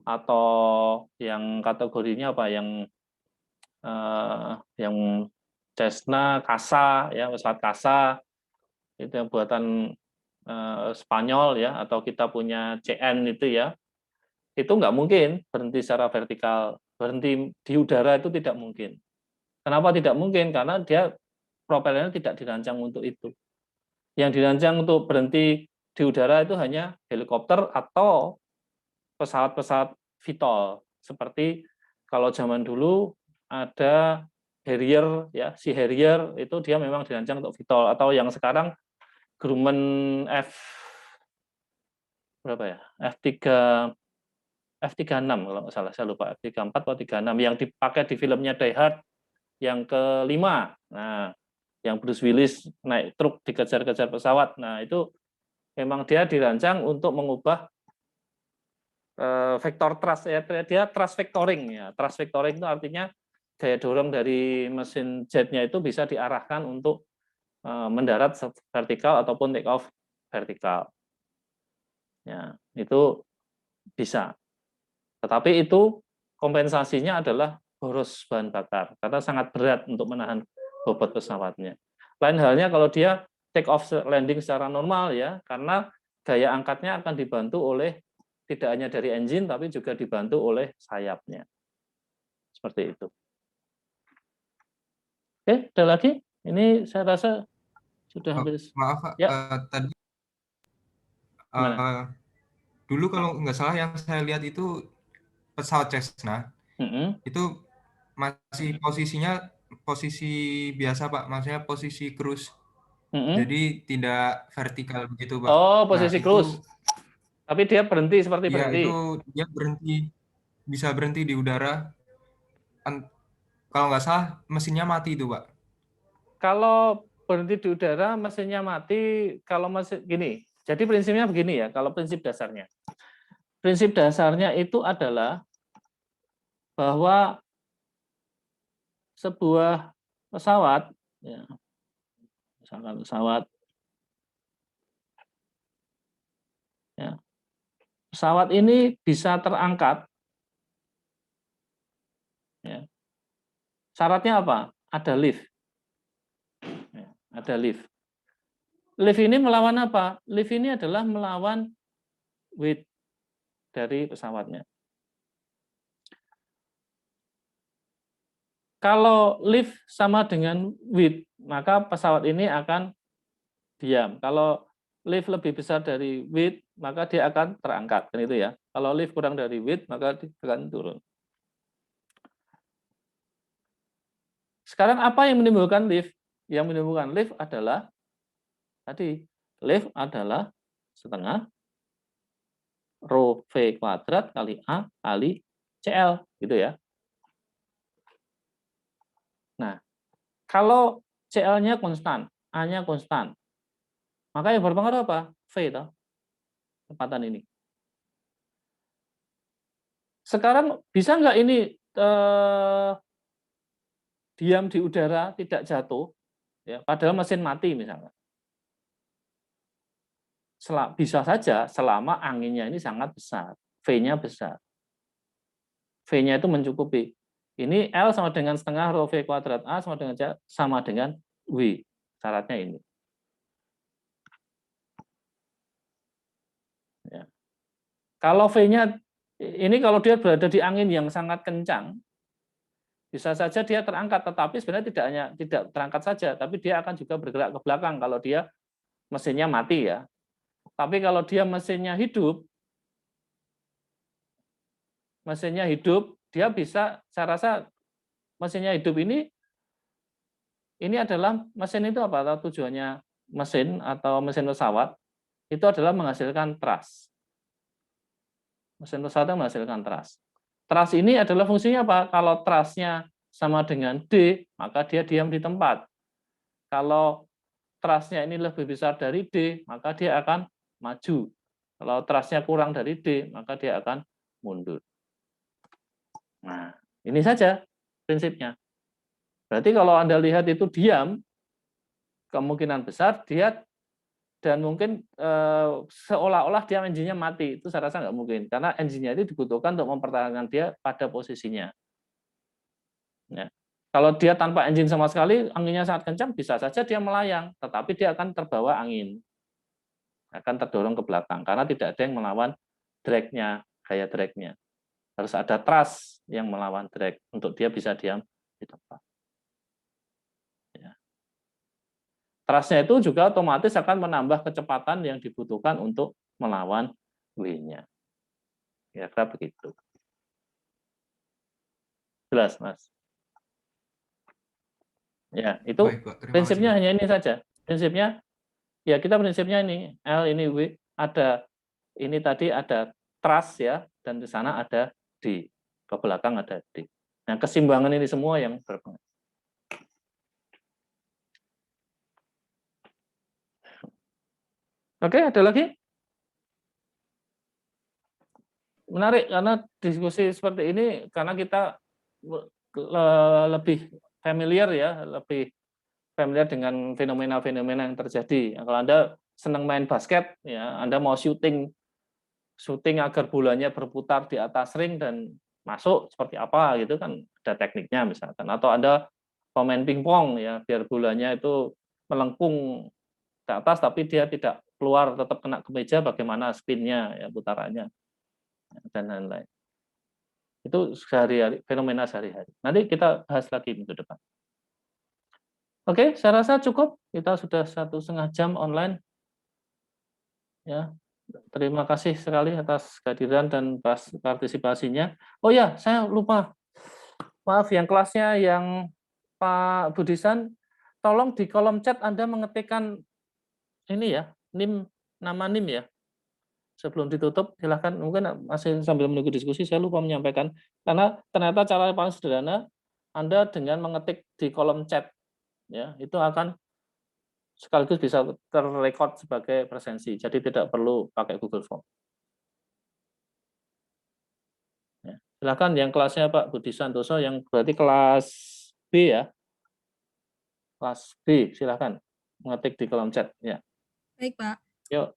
atau yang kategorinya apa, yang Cessna, Casa ya, pesawat Casa itu yang buatan Spanyol ya, atau kita punya CN itu ya, itu nggak mungkin berhenti secara vertikal, berhenti di udara itu tidak mungkin. Kenapa tidak mungkin? Karena dia propellernya tidak dirancang untuk itu. Yang dirancang untuk berhenti di udara itu hanya helikopter atau pesawat-pesawat VTOL. Seperti kalau zaman dulu ada Harrier, ya, si Harrier itu dia memang dirancang untuk VTOL. Atau yang sekarang Grumman F36 kalau nggak salah, saya lupa, F34 atau 36 yang dipakai di filmnya Die Hard yang kelima. Nah, yang Bruce Willis naik truk dikejar-kejar pesawat. Nah, itu memang dia dirancang untuk mengubah vektor thrust ya, dia thrust vectoring ya. Thrust vectoring itu artinya gaya dorong dari mesin jetnya itu bisa diarahkan untuk mendarat vertikal ataupun take off vertikal. Ya, itu bisa. Tetapi itu kompensasinya adalah boros bahan bakar karena sangat berat untuk menahan bobot pesawatnya. Lain halnya kalau dia take off landing secara normal ya, karena gaya angkatnya akan dibantu oleh tidak hanya dari engine tapi juga dibantu oleh sayapnya. Seperti itu. Oke, ada lagi? Ini saya rasa sudah hampir. Maaf Pak, ya. Tadi dulu kalau nggak salah yang saya lihat itu pesawat Cessna itu masih posisinya posisi biasa Pak, maksudnya posisi cruise. Jadi tidak vertikal begitu Pak. Oh, posisi cruise. Tapi dia berhenti seperti ya, berhenti. Itu dia bisa berhenti di udara. Kalau nggak salah mesinnya mati itu Pak. Kalau berhenti di udara, mesinnya mati. Kalau mesin gini, jadi prinsipnya begini ya. Kalau prinsip dasarnya itu adalah bahwa sebuah pesawat, ya, misalkan pesawat, ya, pesawat ini bisa terangkat. Ya. Syaratnya apa? Ada lift. Ya, ada lift. Lift ini melawan apa? Lift ini adalah melawan weight dari pesawatnya. Kalau lift sama dengan weight, maka pesawat ini akan diam. Kalau lift lebih besar dari weight, maka dia akan terangkat. Kan itu ya. Kalau lift kurang dari weight, maka dia akan turun. Sekarang apa yang menimbulkan lift? Yang menimbulkan lift adalah tadi, lift adalah setengah rho V kuadrat kali A kali CL, gitu ya. Nah, kalau CL-nya konstan, A-nya konstan, maka yang berpengaruh apa? V, toh, kecepatan ini. Sekarang bisa nggak ini diam di udara, tidak jatuh, ya, padahal mesin mati misalnya? Bisa saja selama anginnya ini sangat besar, V-nya besar. V-nya itu mencukupi. Ini L sama dengan setengah rho V kuadrat A sama dengan W. Syaratnya ini. Ya. Kalau V-nya, ini kalau dia berada di angin yang sangat kencang, bisa saja dia terangkat, tetapi sebenarnya tidak terangkat saja, tapi dia akan juga bergerak ke belakang kalau dia mesinnya mati ya. Tapi kalau dia mesinnya hidup, dia bisa, saya rasa mesinnya hidup ini adalah mesin itu apa? Atau tujuannya mesin atau mesin pesawat itu adalah menghasilkan thrust. Mesin pesawat menghasilkan thrust. Thrust ini adalah fungsinya apa? Kalau thrust-nya sama dengan D, maka dia diam di tempat. Kalau thrust-nya ini lebih besar dari D, maka dia akan maju. Kalau thrust-nya kurang dari D, maka dia akan mundur. Nah, ini saja prinsipnya. Berarti kalau Anda lihat itu diam, kemungkinan besar dia, dan mungkin seolah-olah dia engine-nya mati. Itu saya rasa nggak mungkin. Karena engine-nya itu dibutuhkan untuk mempertahankan dia pada posisinya. Ya. Kalau dia tanpa engine sama sekali, anginnya sangat kencang, bisa saja dia melayang. Tetapi dia akan terbawa angin. Akan terdorong ke belakang. Karena tidak ada yang melawan drag-nya, gaya drag-nya. Harus ada thrust yang melawan drag untuk dia bisa diam di tempat. Ya. Thrust-nya itu juga otomatis akan menambah kecepatan yang dibutuhkan untuk melawan W-nya. Kira-kira begitu. Jelas, Mas? Ya, itu baik, Pak. Prinsipnya hanya ini saja. Prinsipnya, ya kita prinsipnya ini, L ini W, ada, ini tadi ada thrust ya, dan di sana ada D. Ke belakang ada D. Nah, keseimbangan ini semua yang berpengaruh. Oke, ada lagi? Menarik, karena diskusi seperti ini, karena kita lebih familiar ya, lebih familiar dengan fenomena-fenomena yang terjadi. Kalau Anda senang main basket, ya Anda mau shooting agar bolanya berputar di atas ring dan masuk seperti apa gitu kan, ada tekniknya misalkan. Atau Anda pemain pingpong ya, biar bolanya itu melengkung ke atas tapi dia tidak keluar, tetap kena ke meja, bagaimana spinnya ya, putarannya dan lain-lain. Itu sehari-hari, fenomena sehari-hari. Nanti kita bahas lagi minggu depan. Oke, saya rasa cukup. Kita sudah 1,5 jam online. Ya, terima kasih sekali atas kehadiran dan partisipasinya. Oh ya, saya lupa. Maaf, yang kelasnya yang Pak Budisan, tolong di kolom chat Anda mengetikkan ini ya, nama NIM ya. Sebelum ditutup, silahkan. Mungkin masih sambil menunggu diskusi, saya lupa menyampaikan. Karena ternyata cara paling sederhana, Anda dengan mengetik di kolom chat ya, itu akan sekaligus bisa terrekod sebagai presensi. Jadi tidak perlu pakai Google Form. Ya. Silakan yang kelasnya Pak Budi Santoso, yang berarti kelas B ya. Kelas B, silakan mengetik di kolom chat. Ya. Baik, Pak. Yuk.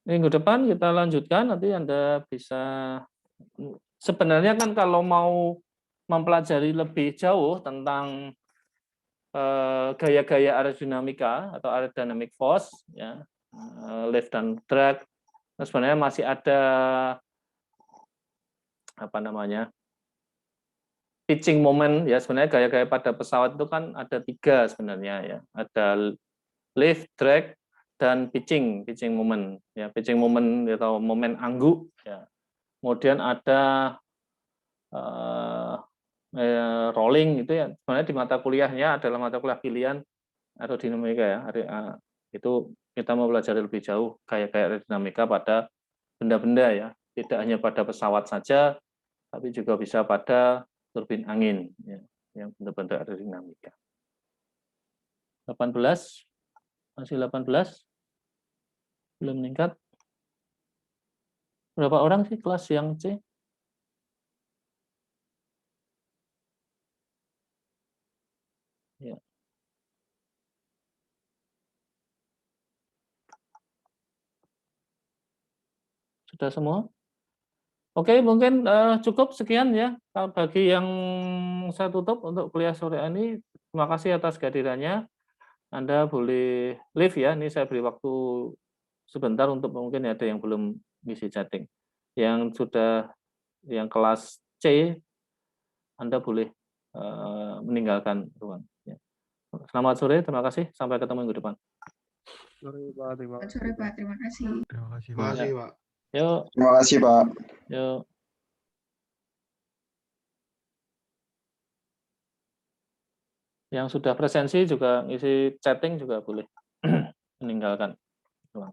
Minggu depan kita lanjutkan, nanti Anda bisa, sebenarnya kan kalau mau mempelajari lebih jauh tentang gaya-gaya aerodinamika atau aerodynamic force, ya, lift dan drag, sebenarnya masih ada apa namanya pitching moment, ya, sebenarnya gaya-gaya pada pesawat itu kan ada 3 sebenarnya, ya, ada lift, drag, dan pitching moment, ya, pitching moment atau momen angguk, ya. Kemudian ada rolling, itu ya sebenarnya di mata kuliahnya adalah mata kuliah pilihan aerodinamika, ya. Itu kita mau belajar lebih jauh gaya-gaya aerodinamika pada benda-benda, ya, tidak hanya pada pesawat saja, tapi juga bisa pada turbin angin, ya, yang benda-benda aerodinamika. 18, masih 18, belum meningkat. Berapa orang sih kelas yang C? Ya. Sudah semua? Oke, mungkin cukup sekian ya bagi yang saya tutup untuk kuliah sore ini. Terima kasih atas kehadirannya. Anda boleh leave ya. Ini saya beri waktu sebentar untuk mungkin ada yang belum ngisi chatting. Yang sudah yang kelas C, Anda boleh meninggalkan ruang. Ya. Selamat sore, terima kasih. Sampai ketemu minggu depan. Sore Pak, terima Selamat sore, Pak. Terima kasih. Terima kasih Terima Pak. kasih, Pak. Yuk, Terima kasih, Pak. yuk. Yang sudah presensi juga ngisi chatting juga boleh meninggalkan ruang.